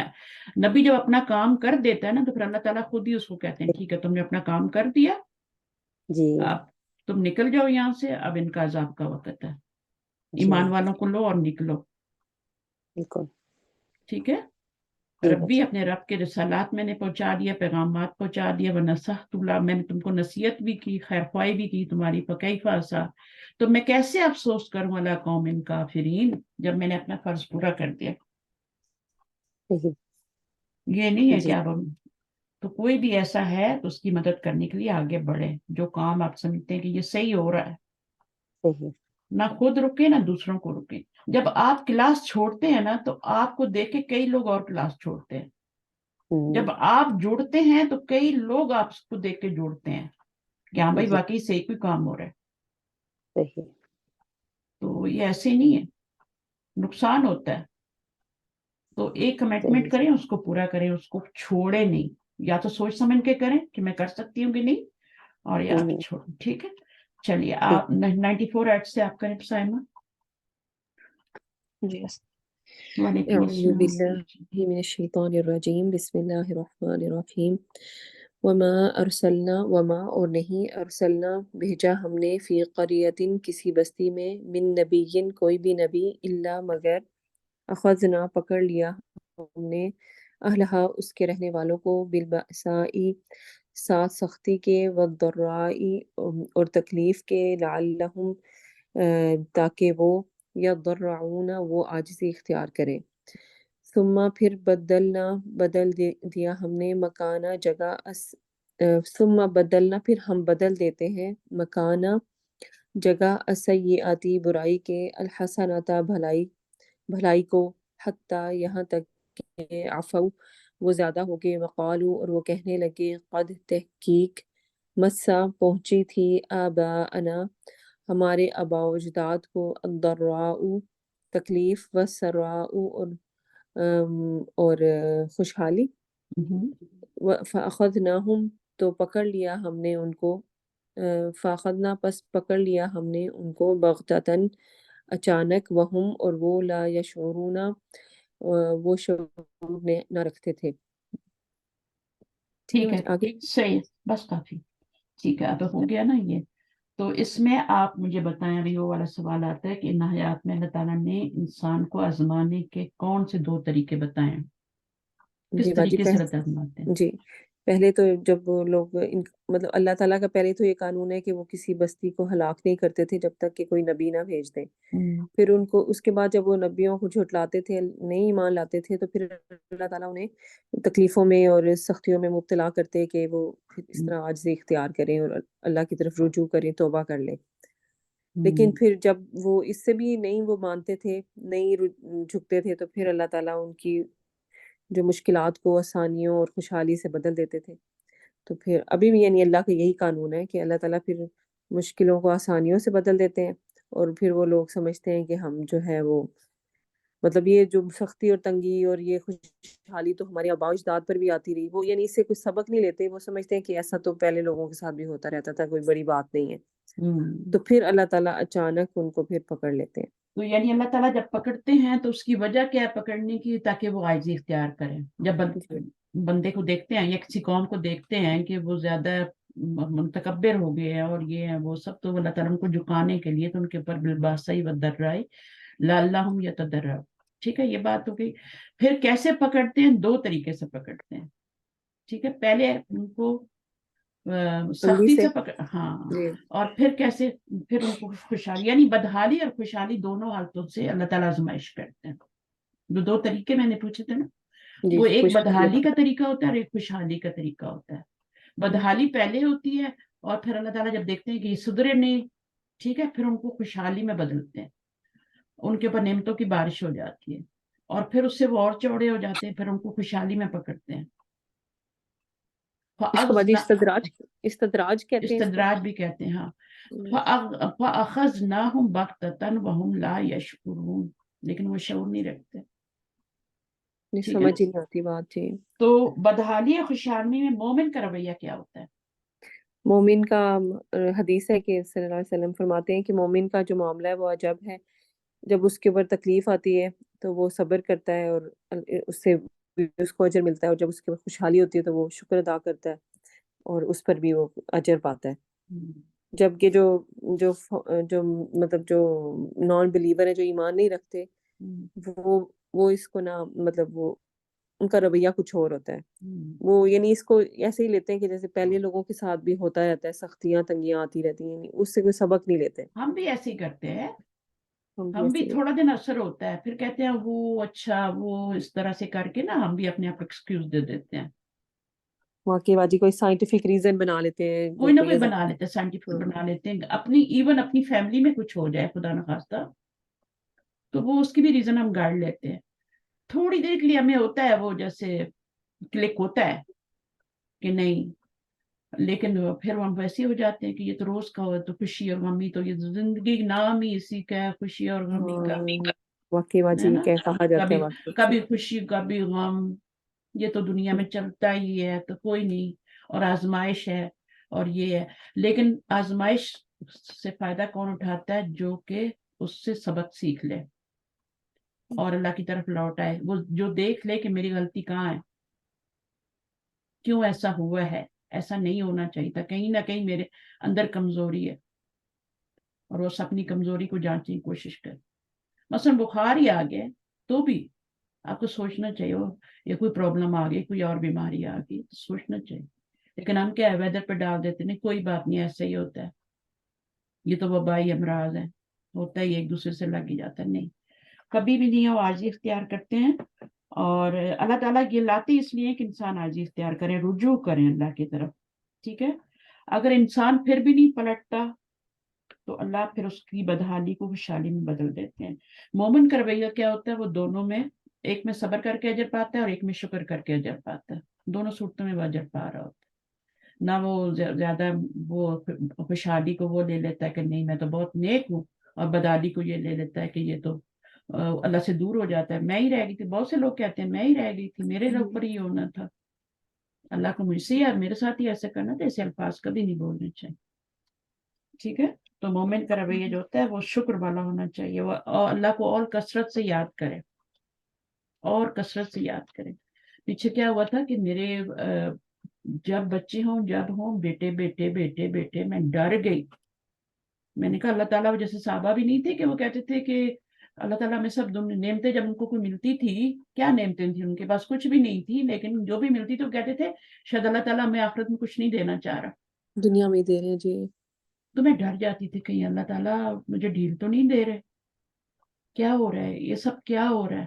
نبی جب اپنا کام کر دیتا ہے نا تو پھر اللہ تعالیٰ خود ہی اس کو کہتے ہیں ٹھیک ہے تم نے اپنا کام کر دیا، جی اب تم نکل جاؤ یہاں سے، اب ان کا عذاب کا وقت ہے، جی ایمان والوں کو لو اور نکلو. بالکل. ٹھیک ہے. جی ربی بچے اپنے رب کے رسالات میں نے پہنچا دیا، پیغامات پہنچا دیا. ونصحت اللہ، میں نے تم کو نصیحت بھی کی، خیر خواہی بھی کی تمہاری. فکیف عصی، تو میں کیسے افسوس کروں علی قوم کافرین، جب میں نے اپنا فرض پورا کر دیا. صحیح. یہ نہیں ہے کہ جی آپ تو کوئی بھی ایسا ہے تو اس کی مدد کرنے کے لیے آگے بڑھے. جو کام آپ سمجھتے ہیں کہ یہ صحیح ہو رہا ہے، صحیح. نہ خود رکے نہ دوسروں کو رکے. جب آپ کلاس چھوڑتے ہیں نا تو آپ کو دیکھ کے کئی لوگ اور کلاس چھوڑتے ہیں. جب آپ جڑتے ہیں تو کئی لوگ آپ کو دیکھ کے جڑتے ہیں کہ ہاں بھائی جی واقعی صحیح کوئی کام ہو رہا ہے. صحیح. تو یہ ایسے نہیں ہے، نقصان ہوتا ہے. تو ایک کمٹمنٹ کریں، اس کو پورا کریں، اس کو چھوڑے نہیں، یا تو سوچ سمجھ کے کریں کہ میں کر سکتی ہوں کہ نہیں، اور یا آپ چھوڑیں. ٹھیک ہے، چلیے آپ 94 ایٹ سے آپ کریں سائمہ. جی وعلیکم اعوذ السلام. باللہ من الشیطان الرجیم، بسم اللہ الرحمن الرحیم. وما ارسلنا، وما اور نہیں، ارسلنا بھیجا ہم نے، فی قریۃ کسی بستی میں، من نبی کوئی بھی نبی، الا مگر، اخذنا پکڑ لیا ہم نے، اہلہا اس کے رہنے والوں کو، بالبأساء ساتھ سختی کے، والضراء اور تکلیف کے، لعلہم تاکہ وہ، یضرعون وہ عاجزی اختیار کریں. ثم پھر بدلنا بدل دیا ہم نے، مکانہ جگہ، ثم بدلنا پھر ہم بدل دیتے ہیں، مکانہ جگہ، السیئاتی برائی کے، الحسنۃ بھلائی کو، حتیٰ یہاں تک کہ عفو وہ زیادہ ہو گئے، وقالو اور وہ کہنے لگے، قد تحقیق، مسا پہنچی تھی، آباءنا ہمارے آباء و اجداد کو، الضراء تکلیف، والسراء اور خوشحالی، فاخذناہم تو پکڑ لیا ہم نے ان کو، فاخذنا پس پکڑ لیا ہم نے ان کو، بغتتاً اچانک، وہم اور وہ، لا یشعرون وہ شعور نہ رکھتے تھے. ٹھیک ہے، آگے صحیح، بس کافی. ٹھیک ہے، اب ہو گیا نا یہ. تو اس میں آپ مجھے بتائیں، ابھی وہ والا سوال آتا ہے کہ ان حیات میں اللہ تعالیٰ نے انسان کو آزمانے کے کون سے 2 طریقے بتائے ہیں، کس جی باجی طریقے سے اللہ تعالیٰ آزماتے ہیں؟ جی پہلے تو جب وہ لوگ مطلب اللہ تعالیٰ کا پہلے تو یہ قانون ہے کہ وہ کسی بستی کو ہلاک نہیں کرتے تھے جب تک کہ کوئی نبی نہ بھیج دیں. پھر ان کو اس کے بعد جب وہ نبیوں کو جھٹلاتے تھے، نہیں ایمان لاتے تھے، تو پھر اللہ تعالیٰ انہیں تکلیفوں میں اور سختیوں میں مبتلا کرتے کہ وہ پھر اس طرح عاجزی اختیار کریں اور اللہ کی طرف رجوع کریں، توبہ کر لیں. لیکن پھر جب وہ اس سے بھی نہیں وہ مانتے تھے، نہیں جھکتے تھے، تو پھر اللہ تعالیٰ ان کی جو مشکلات کو آسانیوں اور خوشحالی سے بدل دیتے تھے. تو پھر ابھی بھی یعنی اللہ کا یہی قانون ہے کہ اللہ تعالیٰ پھر مشکلوں کو آسانیوں سے بدل دیتے ہیں، اور پھر وہ لوگ سمجھتے ہیں کہ ہم جو ہے وہ مطلب یہ جو سختی اور تنگی اور یہ خوشحالی تو ہمارے آباء و اجداد پر بھی آتی رہی، وہ یعنی اس سے کوئی سبق نہیں لیتے، وہ سمجھتے ہیں کہ ایسا تو پہلے لوگوں کے ساتھ بھی ہوتا رہتا تھا، کوئی بڑی بات نہیں ہے. تو پھر اللہ تعالیٰ اچانک ان کو پھر پکڑ لیتے ہیں. تو یعنی اللہ تعالیٰ جب پکڑتے ہیں تو اس کی وجہ کیا ہے پکڑنے کی؟ تاکہ وہ عاجزی اختیار کریں. جب بندے کو دیکھتے ہیں یا کسی قوم کو دیکھتے ہیں کہ وہ زیادہ متکبر ہو گئے ہیں اور یہ ہیں وہ سب، تو اللہ تعالیٰ ان کو جھکانے کے لیے تو ان کے اوپر بالباسائی والضراء لعلہم یتضرعون. ٹھیک ہے، یہ بات ہو گئی. پھر کیسے پکڑتے ہیں؟ 2 طریقے سے پکڑتے ہیں. ٹھیک ہے، پہلے ان کو سختی سے پکڑ، ہاں، اور پھر کیسے؟ پھر ان کو خوشحالی، یعنی بدحالی اور خوشحالی دونوں حالتوں سے اللہ تعالیٰ آزمائش کرتے ہیں. جو 2 طریقے میں نے پوچھے تھے نا، وہ ایک بدحالی کا طریقہ ہوتا ہے اور ایک خوشحالی کا طریقہ ہوتا ہے. بدحالی پہلے ہوتی ہے اور پھر اللہ تعالیٰ جب دیکھتے ہیں کہ یہ سدھرے نہیں، ٹھیک ہے، پھر ان کو خوشحالی میں بدلتے ہیں، ان کے اوپر نعمتوں کی بارش ہو جاتی ہے، اور پھر اس سے وہ اور چوڑے ہو جاتے ہیں، پھر ان کو خوشحالی میں پکڑتے ہیں. اس کو باجی استدراج کہتے ہیں. استدراج بھی کہتے ہیں، ہاں. فَأَخَذْنَاهُمْ بَغْتَةً وَهُمْ لَا يَشْعُرُونَ، لیکن وہ شعور نہیں رکھتے. سمجھ ہی نہیں آتی بات. جی تو بدحالی اور خوشحالی میں مومن کا رویہ کیا ہوتا ہے؟ مومن کا حدیث ہے کہ صلی اللہ علیہ وسلم فرماتے ہیں کہ مومن کا جو معاملہ ہے وہ عجب ہے. جب اس کے اوپر تکلیف آتی ہے تو وہ صبر کرتا ہے اور اس سے اس کو اجر ملتا ہے، اور جب اس کے اوپر خوشحالی ہوتی ہے تو وہ شکر ادا کرتا ہے اور اس پر بھی وہ اجر پاتا ہے. جبکہ جو مطلب جو نان بلیور ہے، جو ایمان نہیں رکھتے، وہ اس کو نہ مطلب وہ ان کا رویہ کچھ اور ہوتا ہے. وہ یعنی اس کو ایسے ہی لیتے ہیں کہ جیسے پہلے لوگوں کے ساتھ بھی ہوتا رہتا ہے، سختیاں تنگیاں آتی رہتی ہیں، یعنی اس سے کوئی سبق نہیں لیتے. ہم بھی ایسے ہی کرتے ہیں. ہم بھی تھوڑا دن اثر ہوتا ہے، پھر کہتے ہیں وہ اچھا، وہ اس طرح سے کر کے نا ہم بھی اپنے آپ ایکسکیوز دے دیتے ہیں. واقعی باجی کوئی سائنٹیفک ریزن بنا لیتے ہیں، کوئی نہ کوئی بنا لیتے ہیں، سائنٹیفک بنا لیتے ہیں. ایون اپنی فیملی میں کچھ ہو جائے خدا نخواستہ، تو وہ اس کی بھی ریزن ہم گاڑ لیتے ہیں. تھوڑی دیر کے لیے ہمیں ہوتا ہے وہ جیسے کلک ہوتا ہے کہ نہیں، لیکن پھر ہم ویسے ہو جاتے ہیں کہ یہ تو روز کا ہو، تو خوشی اور غمی تو یہ زندگی نام ہی اسی کا ہے، خوشی اور غمی کا. واقعی ہے باجی نا, کیا کہا جاتا ہے کبھی واقعی. کبھی خوشی کبھی غم, یہ تو دنیا میں چلتا ہی ہے, تو کوئی نہیں, اور آزمائش ہے اور یہ ہے, لیکن آزمائش سے فائدہ کون اٹھاتا ہے؟ جو کہ اس سے سبق سیکھ لے اور اللہ کی طرف لوٹ آئے, وہ جو دیکھ لے کہ میری غلطی کہاں ہے, کیوں ایسا ہوا ہے, ایسا نہیں ہونا چاہیے تھا, کہیں نہ کہیں میرے اندر کمزوری ہے, اور وہ اپنی کمزوری کو جانچنے کی کوشش کرے. مثلا بخار ہی آ گیا تو بھی آپ کو سوچنا چاہیے, یا کوئی پرابلم آ گئی, کوئی اور بیماری آ گئی, تو سوچنا چاہیے. لیکن ہم کیا ہے, ویدر پہ ڈال دیتے, نہیں کوئی بات نہیں, ایسا ہی ہوتا ہے, یہ تو وبائی امراض ہے, ہوتا ہی ایک دوسرے سے لگ ہی جاتا ہے. نہیں, کبھی بھی نہیں, ہو عاجزی اختیار کرتے ہیں, اور اللہ تعالیٰ یہ لاتے اس لیے کہ انسان عاجزی اختیار کرے, رجوع کریں اللہ کی طرف. ٹھیک ہے, اگر انسان پھر بھی نہیں پلٹتا تو اللہ پھر اس کی بدحالی کو خوشحالی میں بدل دیتے ہیں. مومن کا رویہ کیا ہوتا ہے؟ وہ دونوں میں, ایک میں صبر کر کے اجر پاتا ہے اور ایک میں شکر کر کے اجر پاتا ہے. دونوں صورتوں میں وہ اجر پا رہا ہوتا ہے. نہ وہ زیادہ وہ خوشحالی کو وہ لے لیتا ہے کہ نہیں میں تو بہت نیک ہوں, اور بدحالی کو یہ لے لیتا ہے کہ یہ تو اللہ سے دور ہو جاتا ہے. میں ہی رہ گئی تھی, بہت سے لوگ کہتے ہیں میں ہی رہ گئی تھی, میرے اوپر ہی ہونا تھا, اللہ کو مجھ سے یار میرے ساتھ ہی ایسا کرنا تھا. ایسے الفاظ کبھی نہیں بولنے چاہیے. ٹھیک ہے, تو مومن کا رویہ جو ہوتا ہے وہ شکر والا ہونا چاہیے, وہ اللہ کو اور کثرت سے یاد کرے, اور کثرت سے یاد کرے. پیچھے کیا ہوا تھا کہ میرے جب بچے ہوں, جب ہوں, بیٹے بیٹے بیٹے بیٹے, میں ڈر گئی. میں نے کہا اللہ تعالیٰ, جیسے صحابہ بھی نہیں تھے کہ وہ کہتے تھے کہ اللہ تعالیٰ میں سب نعمتیں, جب ان کو کوئی ملتی تھی, کیا نعمتیں تھیں ان کے پاس؟ کچھ بھی نہیں تھی, لیکن جو بھی ملتی تو کہتے تھے شاید اللہ تعالیٰ ہمیں آخرت میں کچھ نہیں دینا چاہ رہا, دنیا میں دے رہے ہیں. جی, تو میں ڈر جاتی تھی کہیں اللہ تعالیٰ مجھے ڈھیل تو نہیں دے رہے, کیا ہو رہا ہے, یہ سب کیا ہو رہا ہے.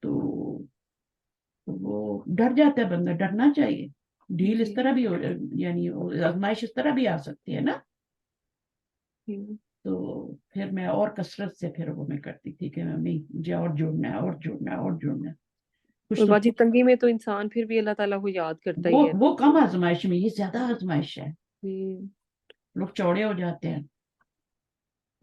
تو وہ ڈر جاتا ہے بندہ, ڈرنا چاہیے. ڈھیل اس جی, طرح بھی ہو, یعنی آزمائش اس طرح بھی آ سکتی ہے نا. جی. تو پھر میں اور کثرت سے پھر وہ میں کرتی تھی کہ نہیں, مجھے اور جڑنا ہے, اور جڑنا ہے, اور جڑنا ہے. کچھ اور تو باجی تنگی میں تو انسان پھر بھی اللہ تعالیٰ کو یاد کرتا ہی ہے. وہ کم آزمائش میں, یہ زیادہ آزمائش ہے. جی, لوگ چوڑے ہو جاتے ہیں,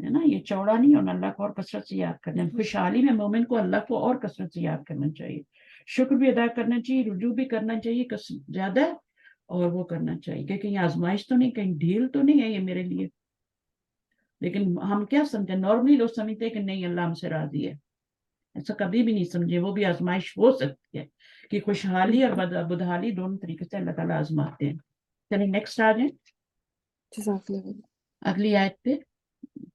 ہے نا, یہ چوڑا نہیں ہونا, اللہ کو اور کثرت سے یاد کرنا. خوشحالی میں مومن کو اللہ کو اور کثرت سے یاد کرنا چاہیے, شکر بھی ادا کرنا چاہیے, رجوع بھی کرنا چاہیے زیادہ, اور وہ کرنا چاہیے کہ کہیں آزمائش تو نہیں, کہیں ڈھیل تو نہیں ہے یہ میرے لیے. لیکن ہم کیا سمجھیں, نارملی لوگ سمجھتے ہیں کہ نہیں اللہ ہم سے راضی ہے. ایسا کبھی بھی نہیں سمجھے, وہ بھی آزمائش ہو سکتی ہے کہ خوشحالی اور بدحالی دونوں طریقے سے اللہ تعالیٰ آزماتے ہیں. چلیے نیکسٹ آ جائیں جزاک اللہ خیر. اگلی آیت پہ.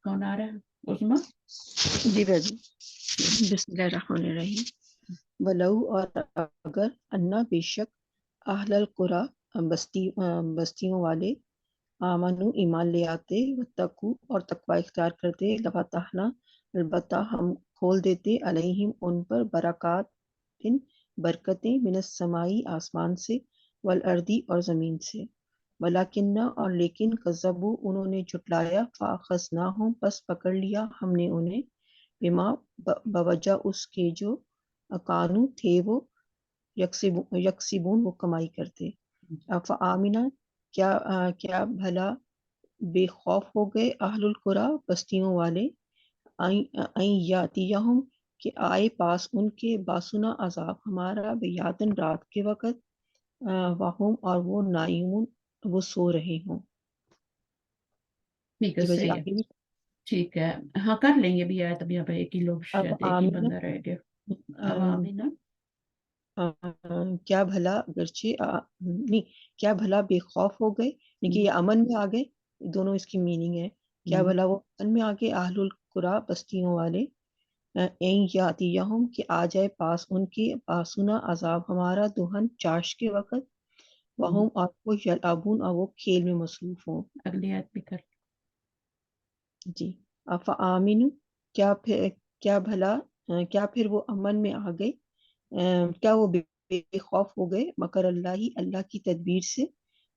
کون آ رہا ہے؟ عظما. جی باجی, بسم اللہ الرحمن الرحیم. ولو, اور اگر, انا بے شک, اہل القرى بستیوں والے, آمنو ایمان لے آتے, واتقوا اور تقوی اختیار کرتے, لفتحنا البتہ ہم کھول دیتے, علیہم ان پر, برکات برکتیں, من السمائی آسمان سے, والارضی اور زمین سے, ولیکنہ اور لیکن, کذبوا انہوں نے جھٹلایا, فاخذناہم پس پکڑ لیا ہم نے انہیں, بما بوجہ اس کے جو کانو تھے وہ, یکسبون وہ کمائی کرتے. فآمنا کیا بھلا بے خوف ہو گئے, اہل القرى بستیوں والے, این یاتیہم کہ آئے پاس ان کے, باسنا عذاب ہمارا, بیاتن رات کے وقت, وہم اور وہ نائمون وہ سو رہے ہوں. ٹھیک ہے, جی باجی صحیح ہے, آگے بھی. ٹھیک ہے, ہاں کر لیں گے بھی آیت. اب یہاں پہ ایک ہی لوگ, اب شاید ایک ہی آمینہ, بندہ رہ گیا. اب آمینہ, کیا بھلا اگرچہ نہیں, کیا بھلا بے خوف ہو گئے, کہ یہ امن میں آ گئے, دونوں اس کی میننگ ہے. کیا بھلا وہ امن میں آ گئے, اہل القرى بستیوں والے, این یاتیہم کہ آ جائے پاس ان کے, باسنا عذاب ہمارا, دہن چاش کے وقت, وہم اور وہ یلعبون اور وہ کھیل میں مصروف ہوں. اگلی آیت بھی کر. جی, فآمنوا کیا بھلا کیا پھر وہ امن میں آ گئے, کیا وہ بے خوف ہو گئے, مکر اللہ اللہ کی تدبیر سے,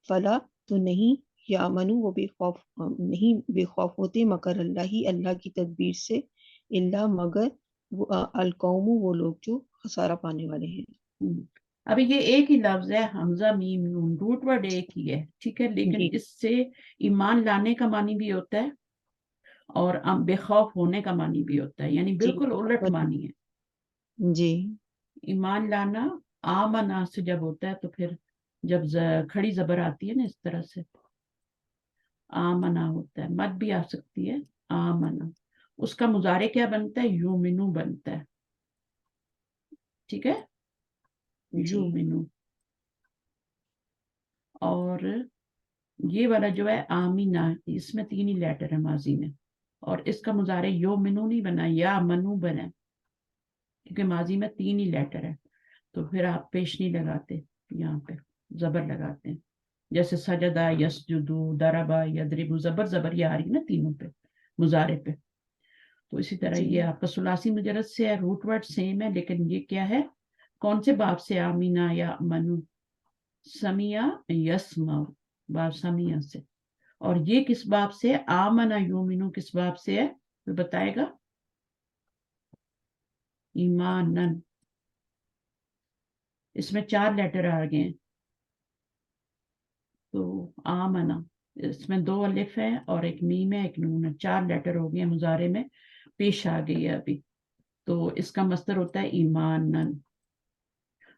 فلا تو نہیں, یامنو وہ بے خوف ہوتے, مکر اللہ اللہ کی تدبیر سے, اللہ مگر القوم وہ لوگ جو خسارہ پانے والے ہیں. ابھی یہ ایک ہی لفظ ہے, حمزہ میم نون, روٹ ورڈ ایک ہی ہے, ٹھیک ہے, لیکن جی اس سے ایمان لانے کا معنی بھی ہوتا ہے اور بے خوف ہونے کا معنی بھی ہوتا ہے، یعنی جی بالکل الٹ معنی ہے۔ جی ایمان لانا آمنا سے جب ہوتا ہے تو پھر جب کھڑی زبر آتی ہے نا اس طرح سے آمنا ہوتا ہے، مد بھی آ سکتی ہے آمنا، اس کا مضارع کیا بنتا ہے؟ یومنو بنتا ہے، ٹھیک ہے، جی یومنو۔ اور یہ والا جو ہے آمینہ، اس میں 3 ہی لیٹر ہے ماضی میں، اور اس کا مضارع یومنو نہیں بنا، یا منو بنا، کیونکہ ماضی میں 3 ہی لیٹر ہے، تو پھر آپ پیش نہیں لگاتے، یہاں پہ زبر لگاتے ہیں، جیسے سجدہ، یسجدو، دربا، یدربو، زبر زبر یہ آ رہی ہے نا تینوں پہ مضارع پہ۔ تو اسی طرح جی یہ آپ کا ثلاثی مجرد سے ہے، روٹ ورڈ سیم ہے، لیکن یہ کیا ہے، کون سے باب سے؟ آمینہ یا منو، سمیہ یسمع، باب سمیہ سے۔ اور یہ کس باب سے؟ آمنہ یومنو کس باب سے ہے؟ تو بتائے گا، ایمانن، اس میں 4 لیٹر آ گئے ہیں، تو آمنہ، اس میں 2 الف ہے اور ایک میم ہے ایک نون ہے، 4 لیٹر ہو گئے مضارع میں، پیش آ گئی ہے ابھی، تو اس کا مصدر ہوتا ہے ایمانن،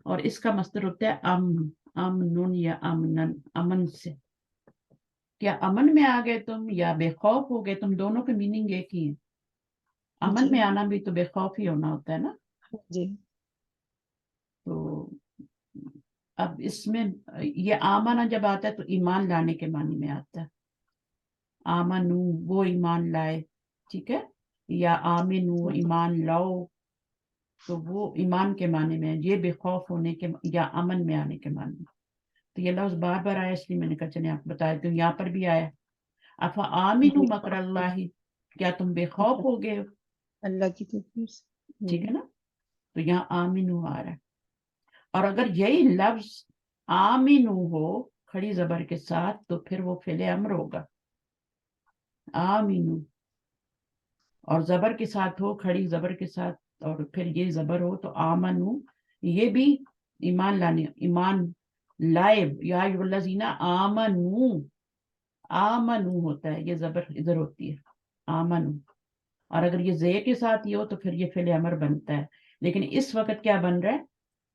اور اس کا مصدر ہوتا ہے امن، امن یا امنن، امن سے۔ کیا امن میں آ گئے تم یا بے خوف ہو گئے تم؟ دونوں کے میننگ ایک ہی ہے، امن جی میں آنا بھی تو بے خوف ہی ہونا ہوتا ہے نا۔ جی تو اب اس میں یہ آمنہ جب آتا ہے تو ایمان لانے کے معنی میں آتا ہے، آمنو وہ ایمان لائے، ٹھیک ہے، یا آمنو ایمان لاؤ، تو وہ ایمان کے معنی میں ہے، یہ بے خوف ہونے کے یا امن میں آنے کے معنی میں۔ تو یہ لفظ بار بار آیا، اس لیے میں نے کہا چلیں آپ کو بتا دیتی ہوں، یہاں پر بھی آیا، افا آمنو مکر اللہ، کیا تم بے خوف ہو گئے؟ اللہ کی تدبیر سے۔ ٹھیک ہے نا، تو یہاں آمنو آ رہا ہے، اور اگر یہی لفظ آمنو ہو کھڑی زبر کے ساتھ تو پھر وہ فعل امر ہوگا، آمنو، اور زبر کے ساتھ ہو کھڑی زبر کے ساتھ اور پھر یہ زبر ہو تو آمنو، یہ بھی ایمان لانے، ایمان لائے، یا ایھا الذین آمنو، آمنو ہوتا ہے، یہ زبر ادھر ہوتی ہے آمنو، اور اگر یہ زے کے ساتھ یہ ہو تو پھر یہ فعل امر بنتا ہے، لیکن اس وقت کیا بن رہا ہے؟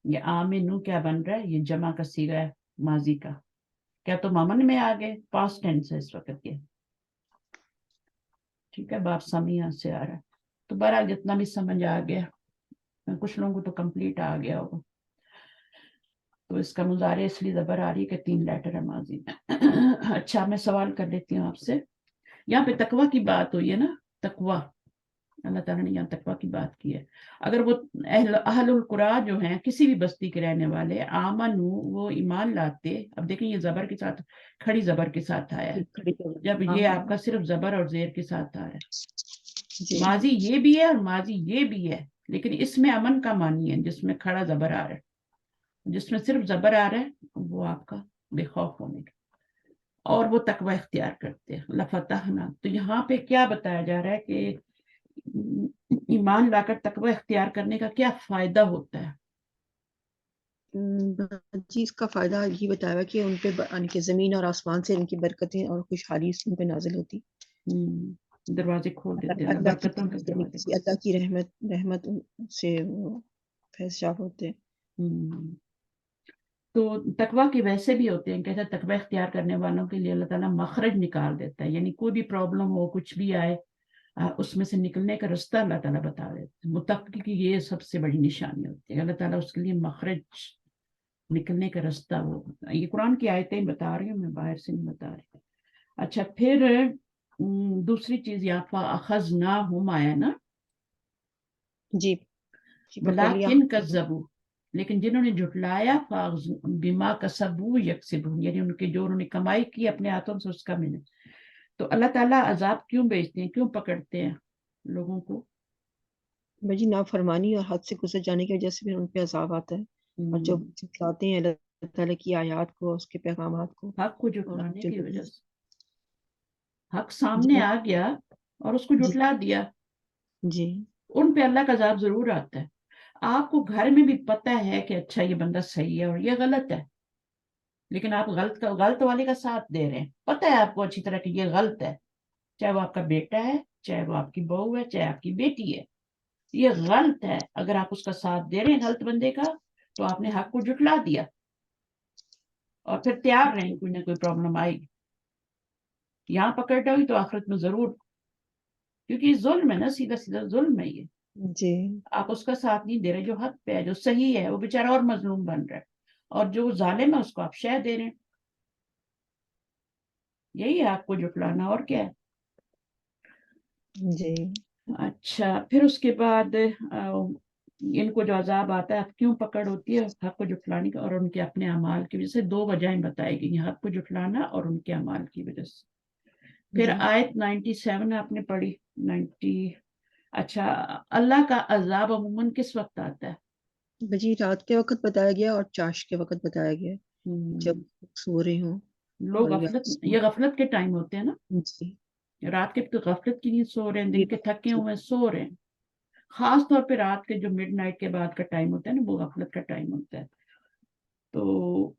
یہ آمنو کیا بن رہا ہے؟ یہ جمع کا صیغہ ہے ماضی کا، کیا تم امن میں آ گئے؟ پاسٹ ٹینس ہے اس وقت یہ، ٹھیک ہے، باب سمیہ سے آ رہا ہے، تو بہرحال جتنا بھی سمجھ آ گیا، کچھ لوگوں کو تو کمپلیٹ آ گیا ہوگا۔ تو اس کا مضارع اس لیے زبر آ رہی ہے کہ 3 لیٹر ہے ماضی میں۔ اچھا میں سوال کر لیتی ہوں آپ سے، یہاں پہ تقوی کی بات ہوئی ہے نا، تقوی، اللہ تعالیٰ نے یہاں تقوی کی بات کی ہے، اگر وہ اہل القرآن جو ہیں کسی بھی بستی کے رہنے والے، آمنو وہ ایمان لاتے، اب دیکھیں یہ زبر کے ساتھ، کھڑی زبر کے ساتھ آیا ہے، جب یہ آپ کا صرف زبر اور زیر کے ساتھ آ رہا ہے، جی ماضی یہ بھی ہے اور ماضی یہ بھی ہے، لیکن اس میں امن کا معنی ہے جس میں کھڑا زبر آ رہا ہے، جس میں صرف زبر آ رہا ہے وہ آپ کا بے خوف ہونے کا، اور وہ تقوی اختیار کرتے ہیں، لفتحنا، تو یہاں پہ کیا بتایا جا رہا ہے کہ ایمان لا کر تقوی اختیار کرنے کا کیا فائدہ ہوتا ہے؟ جی اس کا فائدہ یہ بتایا ہوا کہ ان پہ ان کے زمین اور آسمان سے ان کی برکتیں اور خوشحالی ان پہ نازل ہوتی، دروازے کھول دیتے ہیں، اللہ کی برکتوں کے دروازے کسی اللہ کی رحمت سے وہ فیض یاب ہوتے ہیں۔ تو تقوی کے ویسے بھی ہوتے ہیں، کہتے ہیں تقوی اختیار کرنے والوں کے لیے اللہ تعالیٰ مخرج نکال دیتا ہے، یعنی کوئی بھی پرابلم ہو، کچھ بھی آئے، اس میں سے نکلنے کا رستہ اللہ تعالیٰ بتا دیتا ہے، متقی کی یہ سب سے بڑی نشانی ہوتی ہے، اللہ تعالیٰ اس کے لیے مخرج، نکلنے کا رستہ، وہ یہ قرآن کی آیتیں بتا رہی ہوں، میں باہر سے نہیں بتا رہی۔ اچھا پھر دوسری چیز یہاں فَأَخَذْنَاهُمْ آیا نا، جی پکڑ لیا، وَلَٰكِنْ كَذَّبُوا، لیکن جنہوں نے جھٹلایا، بِمَا كَسَبُوا يَكْسِبُونَ، یعنی ان کے جو انہوں نے کمائی کی اپنے ہاتھوں سے اس کا ملے، تو اللہ تعالیٰ عذاب کیوں بھیجتے ہیں، کیوں پکڑتے ہیں لوگوں کو؟ بجی نافرمانی اور حد سے گزر جانے کی وجہ سے پھر ان پہ عذاب آتا ہے، اور جو جھٹلاتے ہیں اللہ تعالیٰ کی آیات کو، اس کے پیغامات کو، حق کو اور جھٹلانے جو کی لوگ وجہ سے، حق سامنے آ گیا اور اس کو جی جھٹلا دیا، جی ان پہ اللہ کا عذاب ضرور آتا ہے۔ آپ کو گھر میں بھی پتہ ہے کہ اچھا یہ بندہ صحیح ہے اور یہ غلط ہے، لیکن آپ غلط والے کا ساتھ دے رہے ہیں، پتہ ہے آپ کو اچھی طرح کہ یہ غلط ہے، چاہے وہ آپ کا بیٹا ہے چاہے وہ آپ کی بہو ہے چاہے آپ کی بیٹی ہے. یہ غلط ہے. اگر آپ اس کا ساتھ دے رہے ہیں غلط بندے کا تو آپ نے حق کو جھٹلا دیا, اور پھر تیار رہیں کوئی نہ کوئی پرابلم آئے گی. یہاں پکڑ ہوئی تو آخرت میں ضرور, کیونکہ یہ ظلم ہے نا, سیدھا سیدھا ظلم ہے یہ. جی آپ اس کا ساتھ نہیں دے رہے جو حق پہ ہے, جو صحیح ہے. وہ بیچارہ اور مظلوم بن رہا ہے, اور جو ظالم ہے اس کو آپ شہ دے رہے ہیں. یہی ہے آپ کو جھٹلانا, اور کیا ہے. جی اچھا, پھر اس کے بعد ان کو جو عذاب آتا ہے, کیوں پکڑ ہوتی ہے حق کو جھٹلانے کا, اور ان کے اپنے اعمال کی وجہ سے. دو وجہیں بتائی گئی, حق کو جھٹلانا اور ان کے اعمال کی وجہ سے. پھر جی آیت 97 آپ نے پڑھی 90. اچھا, اللہ کا عذاب عموماً کس وقت آتا ہے؟ بجی رات کے وقت بتایا گیا اور چاش کے وقت بتایا گیا, جب سو رہے ہوں. لوگ اور غفلت, یہ غفلت کے ٹائم ہوتے ہیں نا. جی رات کے تو غفلت کی نیند سو رہے ہیں, جی دن کے تھکے ہوئے سو رہے ہیں. خاص طور پہ رات کے جو مڈ نائٹ کے بعد کا ٹائم ہوتا ہے نا, وہ غفلت کا ٹائم ہوتا ہے. تو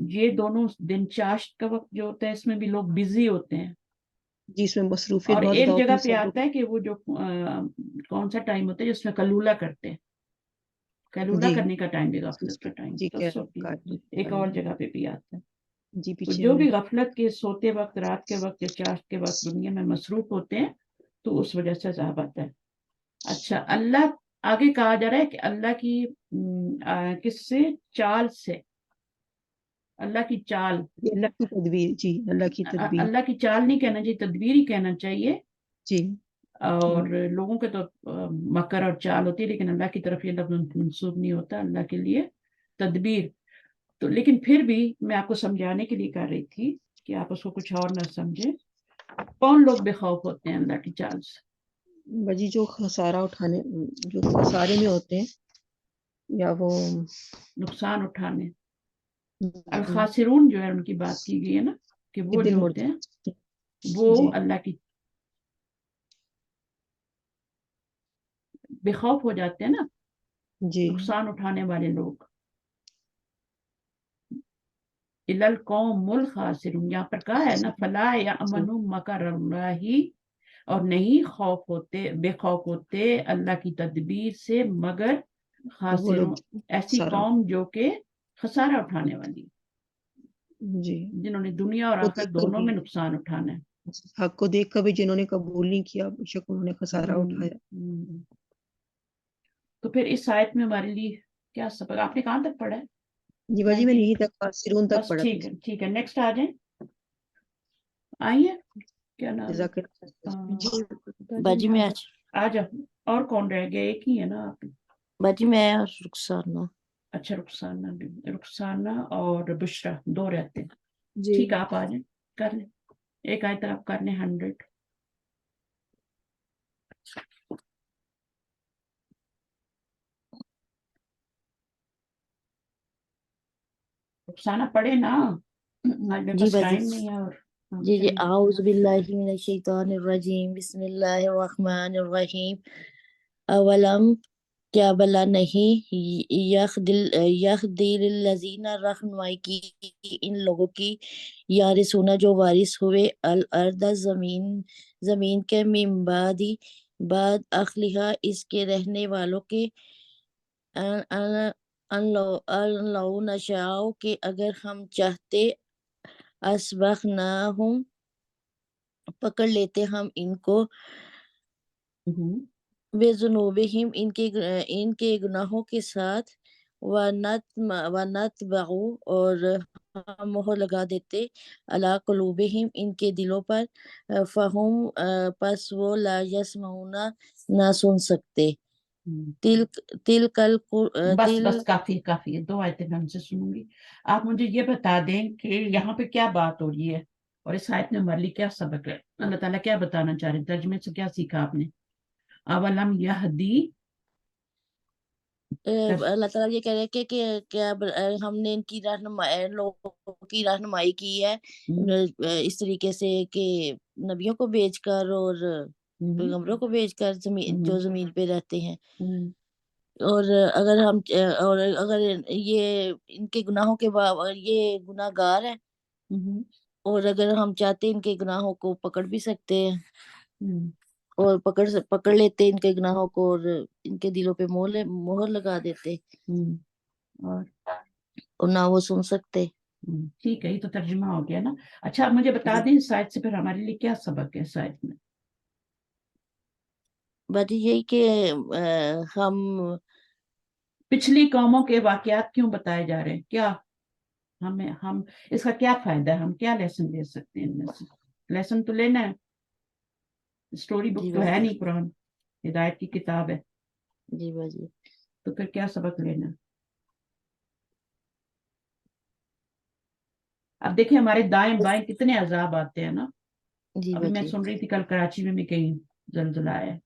یہ دونوں دن چاشت کا وقت جو ہوتا ہے, اس میں بھی لوگ بزی ہوتے ہیں. جی, اس میں مصروفیت اور بہت ایک زیادہ ہوتی جگہ ہے پہ سب آتا ہے کہ وہ جو کون سا ٹائم ہوتا ہے جس میں کلولہ کرتے ہیں, کلولہ جی کرنے کا ٹائم بھی غفلت کا ٹائم جی ہوتا ہے. ایک اور جگہ پہ بھی آتا ہے. جی تو پیچھے جو میں بھی غفلت کے سوتے وقت, رات کے وقت یا چاشت کے وقت دنیا میں مصروف ہوتے ہیں, تو اس وجہ سے عذاب آتا ہے. اچھا, اللہ آگے کہا جا رہا ہے کہ اللہ کی کس سے, چال سے. اللہ کی چال, یہ اللہ کی تدبیر. جی اللہ کی تدبیر. اللہ کی چال نہیں کہنا چاہیے, تدبیر ہی کہنا چاہیے. جی اور لوگوں کے تو مکر اور چال ہوتی ہے, لیکن اللہ کی طرف یہ لفظ منسوب نہیں ہوتا, اللہ کے لیے تدبیر. تو لیکن پھر بھی میں آپ کو سمجھانے کے لیے کر رہی تھی کہ آپ اس کو کچھ اور نہ سمجھیں. کون لوگ بے خوف ہوتے ہیں اللہ کی چال سے؟ بجی جو خسارہ اٹھانے, جو خسارے میں ہوتے ہیں, یا وہ نقصان اٹھانے. الخاسرون جو ہے ان کی بات کی گئی ہے نا, کہ وہ دل جو مڑ ہوتے ہیں جی وہ اللہ کی بے خوف ہو جاتے ہیں نا, جی نقصان اٹھانے والے لوگ. الا القوم الخاسرون, یہاں پر کہا ہے نا, فلا یامن مکر اللہ, اور نہیں خوف ہوتے, بے خوف ہوتے اللہ کی تدبیر سے مگر وہ خاسرون, لوگ ایسی خسارہ قوم جو کہ خسارہ اٹھانے والی, جی جنہوں نے دنیا اور کو آخرت دیکھ کر دونوں بھی, میں نقصان اٹھانا ہے. حق کو دیکھ کر بھی جنہوں نے قبول نہیں کیا, بے شک انہوں نے خسارہ اٹھایا. تو پھر اس آیت میں ہمارے لیے کیا سبق, آپ نے کہاں تک پڑھا ہے؟ جی باجی میں یہی تک خاسرون تک بس پڑھا ٹھیک تھا. ہے, ٹھیک ہے, نیکسٹ آ جائیں. آئیے, کیا نام ہے, جزاک اللہ. جی باجی میں آج آ جاؤ. اور کون رہ گیا, ایک ہی ہے نا آپ؟ باجی میں اور رخسانہ. اچھا, رخسانہ بھی, رخسانہ اور بشرا دو رہتے ہیں. جی ٹھیک ہے, آپ آ جائیں, کر لیں ایک آیت آپ کر لیں 100. رخسانہ پڑھے نا, آج میرے جی پاس باجی, ٹائم نہیں ہے. اور جی چلیے. اعوذ باللہ من الشیطان الرجیم, بسم اللہ الرحمن الرحیم. اولم, کیا بلا نہیں, یخدل الذین, رہنمائی کی ان لوگوں کی, یارثون جو وارث ہوئے, الارض زمین کے, من بعد اہلہا اس کے رہنے والوں کے, ان لو نشاء کہ اگر ہم چاہتے, اسبغناہم پکڑ لیتے ہم ان کو, بذنوبہم ان کے گناہوں کے ساتھ, ونطبع اور ہم مہر لگا دیتے, علی قلوبہم ان کے دلوں پر, فہم پس وہ لا یسمعون نہ سن سکتے. بس کافی کافی ہے, 2 آیتیں میں ہم سے سنوں گی. آپ مجھے یہ بتا دیں کہ یہاں پہ کیا بات ہو رہی ہے, اور اس آیت میں ہمارے لیے کیا سبق ہے, اللہ تعالیٰ کیا بتانا چاہ رہے ہیں, ترجمے سے کیا سیکھا آپ نے؟ اولم یہدی, اللہ تعالیٰ یہ کہہ رہے کہ کیا ہم نے ان کی لوگوں کی رہنمائی کی ہے, اس طریقے سے کہ نبیوں کو بھیج کر اور پیغمبروں کو بھیج کر, جو زمین پہ رہتے ہیں, اور اگر یہ ان کے گناہوں کے یہ گناہ گار ہے, اور اگر ہم چاہتے ان کے گناہوں کو پکڑ بھی سکتے ہیں. اور پکڑ لیتے ان کے گناہوں کو اور ان کے دلوں پہ مہر لگا دیتے اور نہ وہ سن سکتے. ٹھیک ہے، یہ تو ترجمہ ہو گیا نا. اچھا آپ مجھے بتا دیں اس آیت سے پھر ہمارے لیے کیا سبق ہے اس آیت میں؟ باجی یہی کہ ہم پچھلی قوموں کے واقعات کیوں بتائے جا رہے ہیں؟ کیا ہم اس کا کیا فائدہ ہے؟ ہم کیا لیسن لے سکتے ہیں ان میں سے؟ لیسن تو لینا ہے، اسٹوری بک تو ہے نہیں، قرآن ہدایت کی کتاب ہے. جی باجی تو پھر کیا سبق لینا؟ اب دیکھیں ہمارے دائیں بائیں کتنے عذاب آتے ہیں نا. جی ابھی میں باجی سن رہی تھی کل کراچی میں بھی کہیں زلزلہ آیا ہے،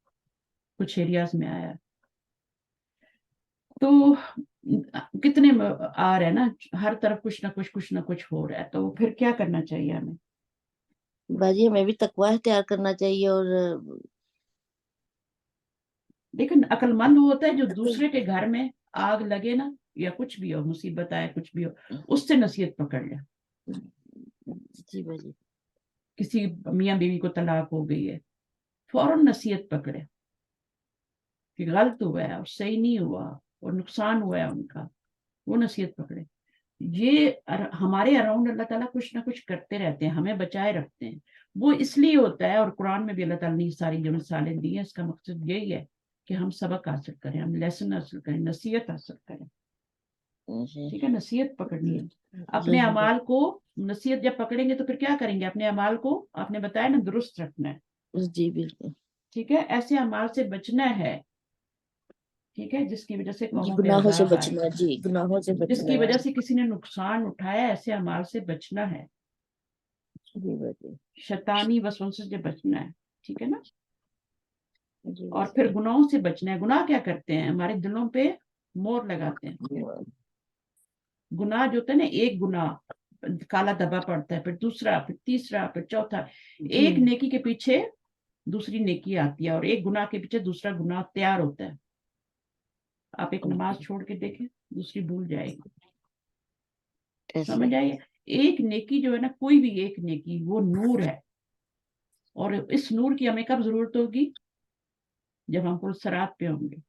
کچھ ایریاز میں آیا. تو کتنے آ رہے ہیں نا، ہر طرف کچھ نہ کچھ ہو رہا ہے. تو پھر کیا کرنا چاہیے ہمیں؟ باجی ہمیں بھی تقوی اختیار کرنا چاہیے. اور لیکن عقل مند ہوتا ہے جو دوسرے کے گھر میں آگ لگے نا، یا کچھ بھی ہو، مصیبت آئے، کچھ بھی ہو، اس سے نصیحت پکڑ لے. جی باجی کسی میاں بیوی کو طلاق ہو گئی ہے، فوراً نصیحت پکڑے کہ غلط ہوا ہے اور صحیح نہیں ہوا اور نقصان ہوا ہے ان کا، وہ نصیحت پکڑے. یہ ہمارے اراؤنڈ اللہ تعالیٰ کچھ نہ کچھ کرتے رہتے ہیں، ہمیں بچائے رکھتے ہیں. وہ اس لیے ہوتا ہے، اور قرآن میں بھی اللہ تعالیٰ نے ساری جو مثالیں دی ہیں اس کا مقصد یہی ہے کہ ہم سبق حاصل کریں، ہم لیسن حاصل کریں، نصیحت حاصل کریں. ٹھیک ہے، نصیحت پکڑنی ہے. اپنے اعمال کو نصیحت جب پکڑیں گے تو پھر کیا کریں گے؟ اپنے اعمال کو آپ نے بتایا نا درست رکھنا ہے. جی بالکل. ٹھیک ہے، ایسے اعمال سے بچنا ہے. ٹھیک ہے، جس کی وجہ سے قوموں پہ گناہوں سے عذاب آئے، بچنا. جی گناہوں سے بچنا. جس کی وجہ سے کسی نے نقصان اٹھایا، ایسے اعمال سے بچنا ہے. جی باجی شیطانی وسوسے سے بچنا ہے. ٹھیک ہے نا. جی اور پھر گناہوں سے بچنا ہے. گناہ کیا کرتے ہیں؟ ہمارے دلوں پہ مور لگاتے ہیں. گناہ جو ہوتا ہے نا، ایک گناہ کالا دھبا پڑتا ہے، پھر دوسرا، پھر تیسرا، پھر چوتھا. ایک نیکی کے پیچھے دوسری نیکی آتی ہے، اور ایک گناہ کے پیچھے دوسرا گناہ تیار ہوتا ہے. آپ ایک نماز چھوڑ کے دیکھیں، دوسری بھول جائے گی. سمجھ آئیے؟ ایک نیکی جو ہے نا، کوئی بھی ایک نیکی، وہ نور ہے. اور اس نور کی ہمیں کب ضرورت ہوگی؟ جب ہم پل صراط پہ ہوں گے.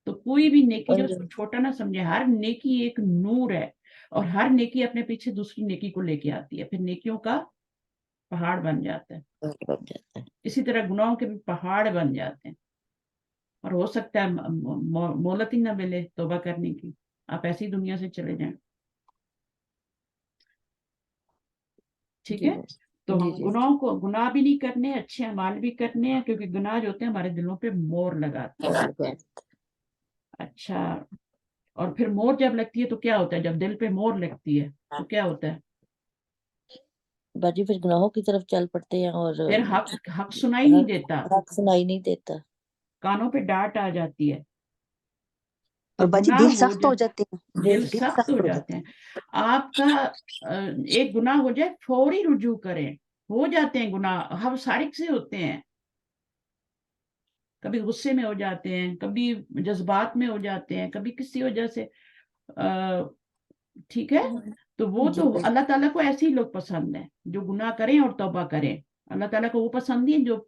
تو کوئی بھی نیکی جو اس کو چھوٹا نہ سمجھے، ہر نیکی ایک نور ہے، اور ہر نیکی اپنے پیچھے دوسری نیکی کو لے کے آتی ہے، پھر نیکیوں کا پہاڑ بن جاتا ہے. اسی طرح گناہوں کے بھی پہاڑ بن جاتے ہیں. اور ہو سکتا ہے مہلت ہی نہ ملے توبہ کرنے کی، آپ ایسی دنیا سے چلے جائیں. ٹھیک ہے، تو ہم گناہوں کو گناہ بھی نہیں کرنے، اچھے اعمال بھی کرنے ہیں، کیونکہ گناہ جو ہوتے ہیں ہمارے دلوں پہ مور لگاتے ہیں. اچھا، اور پھر مور جب لگتی ہے تو کیا ہوتا ہے؟ جب دل پہ مور لگتی ہے تو کیا ہوتا ہے؟ باجی پھر گناہوں کی طرف چل پڑتے ہیں، اور پھر حق سنائی نہیں دیتا، حق سنائی نہیں دیتا، کانوں پہ ڈانٹ آ جاتی ہے. اور تو باجی گناہ دل سخت ہو جاتے ہیں، دل سخت ہو جاتے ہیں. آپ کا ایک گناہ ہو جائے، فوری رجوع کریں. ہو جاتے ہیں گناہ، ہم سارک سے ہوتے ہیں. کبھی غصے میں ہو جاتے ہیں، کبھی جذبات میں ہو جاتے ہیں، کبھی کسی وجہ سے. ٹھیک ہے، تو وہ تو اللہ تعالیٰ کو ایسے ہی لوگ پسند ہیں جو گناہ کریں اور توبہ کریں. اللہ تعالیٰ کو وہ پسند نہیں جو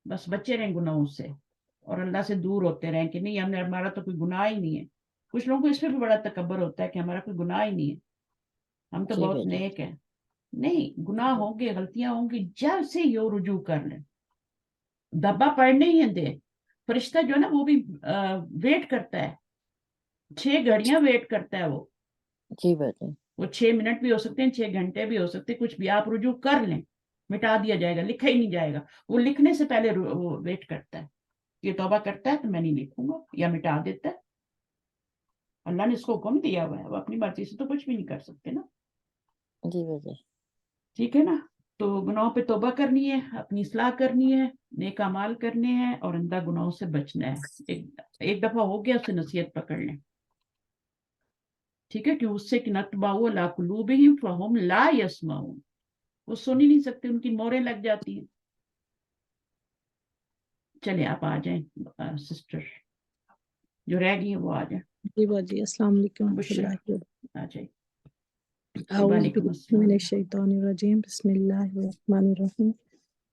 بس بچے رہیں گناہوں سے اور اللہ سے دور ہوتے رہیں کہ نہیں ہمارا تو کوئی گناہ ہی نہیں ہے. کچھ لوگوں کو اس میں بھی بڑا تکبر ہوتا ہے کہ ہمارا کوئی گناہ ہی نہیں ہے، ہم تو بہت نیک ہیں. نہیں، گناہ ہوں گے، غلطیاں ہوں گی، جب سے یہ رجوع کر لیں. دبا پڑنے ہی دے. فرشتہ جو ہے نا وہ بھی ویٹ کرتا ہے، 6 گھڑیاں ویٹ کرتا ہے. وہ 6 منٹ بھی ہو سکتے ہیں، 6 گھنٹے بھی ہو سکتے ہیں، کچھ بھی. آپ رجوع کر لیں، مٹا دیا جائے گا، لکھا ہی نہیں جائے گا. وہ لکھنے سے پہلے وہ ویٹ کرتا ہے. یہ توبہ کرتا ہے تو میں نہیں لکھوں گا، یا مٹا دیتا ہے. اللہ نے اس کو حکم دیا ہوا ہے، وہ اپنی مرضی سے تو کچھ بھی نہیں کر سکتے نا. جی باجی ٹھیک ہے نا. تو گناہوں پہ توبہ کرنی ہے، اپنی اصلاح کرنی ہے، نیک اعمال کرنے ہیں، اور اندھا گناہوں سے بچنا ہے. ایک دفعہ ہو گیا، اس سے نصیحت پکڑ لیں. ٹھیک ہے، کہ اس سے نتبعوا علی قلوبہم فہم لا یسمعون. وہ سن ہی نہیں سکتے، ان کی موریں لگ جاتی ہیں. چلے آپ آ جائیں سسٹر، جو رہ گئی ہیں وہ آ جائیں. جی باجی السلام علیکم بشرا آ جائیں. اعوذ وعلیکم باللہ السلام. من الشیطان الرجیم بسم اللہ الرحمن الرحیم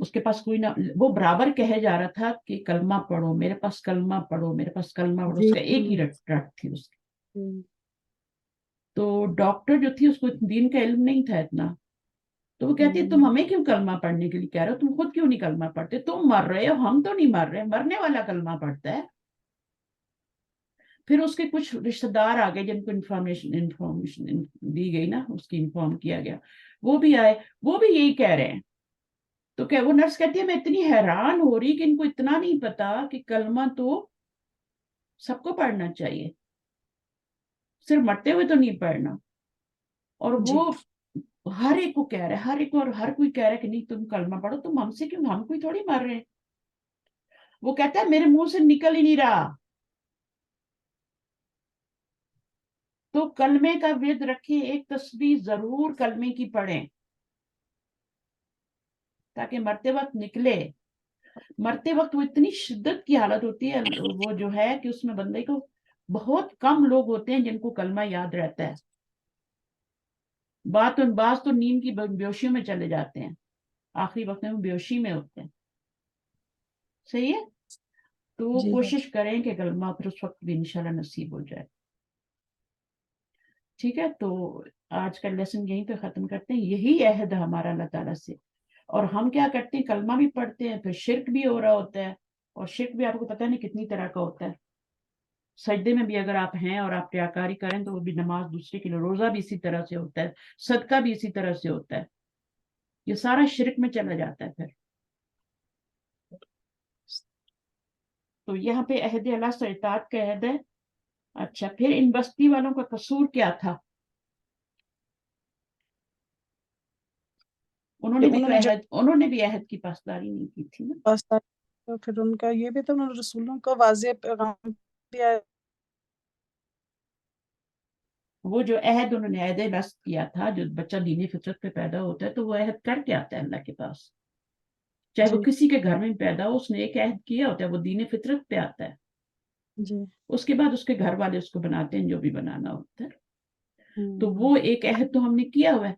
اس کے پاس کوئی نہ، وہ برابر کہے جا رہا تھا کہ کلمہ پڑھو، میرے پاس کلمہ پڑھو، میرے پاس کلمہ پڑھو، جی اس کا ایک ہی رٹ تھی اس کی. ہم، تو ڈاکٹر جو تھی اس کو دین کا علم نہیں تھا اتنا، تو وہ کہتی ہے تم ہم، ہمیں کیوں کلمہ پڑھنے کے لیے کہہ رہے ہو، تم خود کیوں نہیں کلمہ پڑھتے، تم مر رہے ہو، ہم تو نہیں مر رہے، مرنے والا کلمہ پڑھتا ہے. پھر اس کے کچھ رشتہ دار آ گئے جن کو انفارمیشن دی گئی نا، اس کی انفارم کیا گیا، وہ بھی آئے، وہ بھی یہی کہہ رہے ہیں. تو کیا وہ نرس کہتی ہے میں اتنی حیران ہو رہی کہ ان کو اتنا نہیں پتا کہ کلمہ تو سب کو پڑھنا چاہیے، صرف مرتے ہوئے تو نہیں پڑھنا. اور جی وہ ہر ایک کو کہہ رہے، ہر ایک کو، اور ہر کوئی کہہ رہا ہے کہ نہیں تم کلمہ پڑھو، تم ہم سے کیوں، ہم کوئی تھوڑی مر رہے ہیں. وہ کہتا ہے میرے منہ سے نکل ہی نہیں رہا. تو کلمے کا ورد رکھیں، ایک تسبیح ضرور کلمے کی پڑھیں تاکہ مرتے وقت نکلے. مرتے وقت وہ اتنی شدت کی حالت ہوتی ہے وہ جو ہے کہ اس میں بندے کو، بہت کم لوگ ہوتے ہیں جن کو کلمہ یاد رہتا ہے. بعض تو نیند کی بیہوشیوں میں چلے جاتے ہیں، آخری وقت میں وہ بیہوشی میں ہوتے ہیں. صحیح ہے. تو جی کوشش کریں کہ کلمہ پھر اس وقت بھی انشاءاللہ نصیب ہو جائے. ٹھیک ہے. تو آج کا لیسن یہیں پہ ختم کرتے ہیں. یہی عہد ہے ہمارا اللہ تعالیٰ سے. اور ہم کیا کرتے ہیں، کلمہ بھی پڑھتے ہیں، پھر شرک بھی ہو رہا ہوتا ہے. اور شرک بھی آپ کو پتہ نہیں کتنی طرح کا ہوتا ہے. سجدے میں بھی اگر آپ ہیں اور آپ ریاکاری کریں تو وہ بھی نماز دوسرے کے لیے، روزہ بھی اسی طرح سے ہوتا ہے، صدقہ بھی اسی طرح سے ہوتا ہے. یہ سارا شرک میں چلا جاتا ہے. پھر تو یہاں پہ عہد اللہ سے اطاعت کا عہد ہے. اچھا، پھر ان بستی والوں کا قصور کیا تھا؟ انہوں کہ نے بھی تو انہوں نے انہوں نے بھی عہد کی پاسداری نہیں کی تھی نا. پاسداری، تو پھر ان کا یہ بھی تو انہوں نے رسولوں کو واضح پیغام دیا ہے. وہ جو عہد انہوں نے عہد نصب کیا تھا، جو بچہ دین فطرت پہ پیدا ہوتا ہے تو وہ عہد کر کے آتا ہے اللہ کے پاس، چاہے وہ جی کسی کے گھر میں پیدا ہو، اس نے ایک عہد کیا ہوتا ہے، وہ دین فطرت پہ آتا ہے. جی اس کے بعد اس کے گھر والے اس کو بناتے ہیں جو بھی بنانا ہوتا ہے. تو ہم، وہ ایک عہد تو ہم نے کیا ہوا ہے.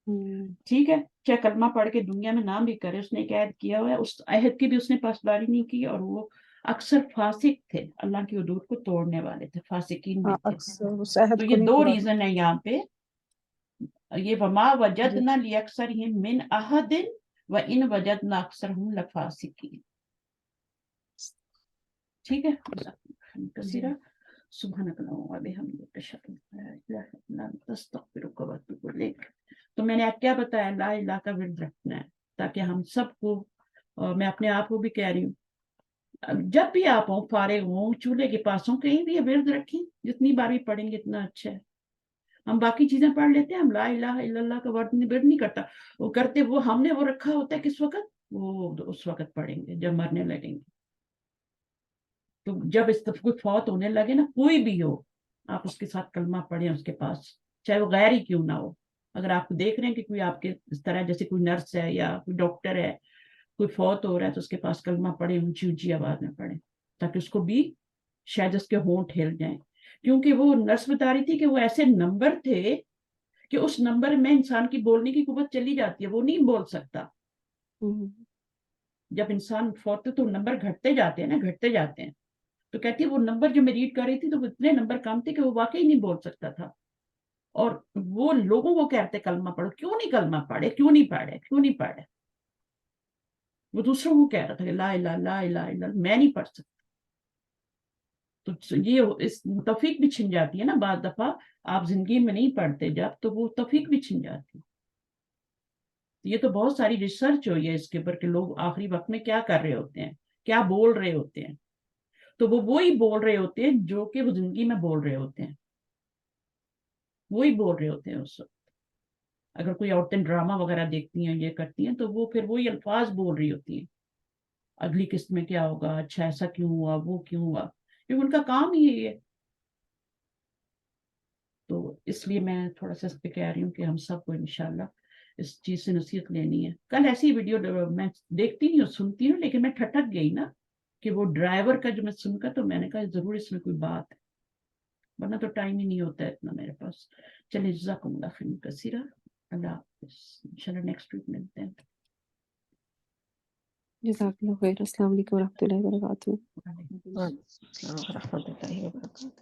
ہم، ٹھیک ہے. چاہے کلمہ پڑھ کے دنیا میں نام بھی کرے، اس نے ایک عہد کیا ہوا ہے، اس عہد کی بھی اس نے پاسداری نہیں کی. اور وہ اکثر فاسق تھے، اللہ کی حدود کو توڑنے والے تھے، فاسقین میں تھے. اکثر اس عہد تو کو یہ نہیں دو پورا ریزن ہے یہاں پہ. یہ وما جی وجدنا لیکثرہم من احد وان وجدنا اکثرہم لفاسقین. ٹھیک ہے. جی کثیرہ. سبحانک اللہم وبحمدک اشہد ان لا الہ الا انت استغفرک واتوب الیک. تو میں نے کیا بتایا، لا الہ کا ورد رکھنا ہے تاکہ ہم سب کو، اور میں اپنے آپ کو بھی کہہ رہی ہوں، جب بھی آپ ہوں، فارغ ہوں، چولہے کے پاس ہوں، کہیں بھی یہ ورد رکھیں، جتنی بار بھی پڑھیں گے اتنا اچھا ہے. ہم باقی چیزیں پڑھ لیتے ہیں، ہم لا الہ الا اللہ کا ورد نہیں کرتا، وہ کرتے، وہ ہم نے وہ رکھا ہوتا ہے کس وقت، وہ اس وقت پڑھیں گے جب مرنے لگیں گے. تو جب اس طرف کوئی فوت ہونے لگے نا، کوئی بھی ہو، آپ اس کے ساتھ کلمہ پڑھیں اس کے پاس، چاہے وہ غیر ہی کیوں نہ ہو. اگر آپ دیکھ رہے ہیں کہ کوئی آپ کے اس طرح، جیسے کوئی نرس ہے یا کوئی ڈاکٹر ہے، کوئی فوت ہو رہا ہے، تو اس کے پاس کلمہ پڑھیں، اونچی اونچی آواز میں پڑھیں تاکہ اس کو بھی شاید اس کے ہونٹ ہل جائیں. کیونکہ وہ نرس بتا رہی تھی کہ وہ ایسے نمبر تھے کہ اس نمبر میں انسان کی بولنے کی قوت چلی جاتی ہے، وہ نہیں بول سکتا. ہم، جب انسان فوت تو نمبر گھٹتے جاتے ہیں نا، گھٹتے جاتے ہیں. تو کہتی ہے وہ نمبر جو میں ریڈ کر رہی تھی تو وہ اتنے نمبر کم تھے کہ وہ واقعی نہیں بول سکتا تھا. اور وہ لوگوں کو کہتے کلمہ پڑھو، کیوں نہیں کلمہ پڑھے، کیوں نہیں پڑھے، کیوں نہیں پڑھے. وہ دوسروں کو کہہ رہا تھا کہ لا الہ لا الہ الا اللہ، میں نہیں پڑھ سکتا. تو یہ اس توفیق بھی چھن جاتی ہے نا. بعض دفعہ آپ زندگی میں نہیں پڑھتے جب، تو وہ توفیق بھی چھن جاتی ہے. یہ تو بہت ساری ریسرچ ہوئی ہے اس کے اوپر کہ لوگ آخری وقت میں کیا کر رہے ہوتے ہیں، کیا بول رہے ہوتے ہیں. تو وہ وہی بول رہے ہوتے ہیں جو کہ وہ زندگی میں بول رہے ہوتے ہیں، وہی بول رہے ہوتے ہیں اس وقت. اگر کوئی عورتیں ڈرامہ وغیرہ دیکھتی ہیں، یہ کرتی ہیں، تو وہ پھر وہی الفاظ بول رہی ہوتی ہیں، اگلی قسط میں کیا ہوگا، اچھا ایسا کیوں ہوا، وہ کیوں ہوا، کیونکہ ان کا کام ہی یہی ہے. تو اس لیے میں تھوڑا سا اس پہ کہہ رہی ہوں کہ ہم سب کو انشاءاللہ اس چیز سے نصیحت لینی ہے. کل ایسی ویڈیو میں دیکھتی نہیں ہوں، سنتی ہوں، لیکن میں ٹھٹک گئی نا کہ وہ ڈرائیور کا جو میں سن کر، تو میں نے کہا ضرور اس میں کوئی بات ہے، ورنہ تو ٹائم ہی نہیں ہوتا ہے اتنا میرے پاس. چلیے، جزاکم اللہ خیر کثیرہ. اللہ حافظ. انشاءاللہ نیکسٹ ویک ملتے ہیں. جزاک اللہ خیر. السلام علیکم ورحمۃ اللہ وبرکاتہ. السلام ورحمۃ اللہ وبرکاتہ.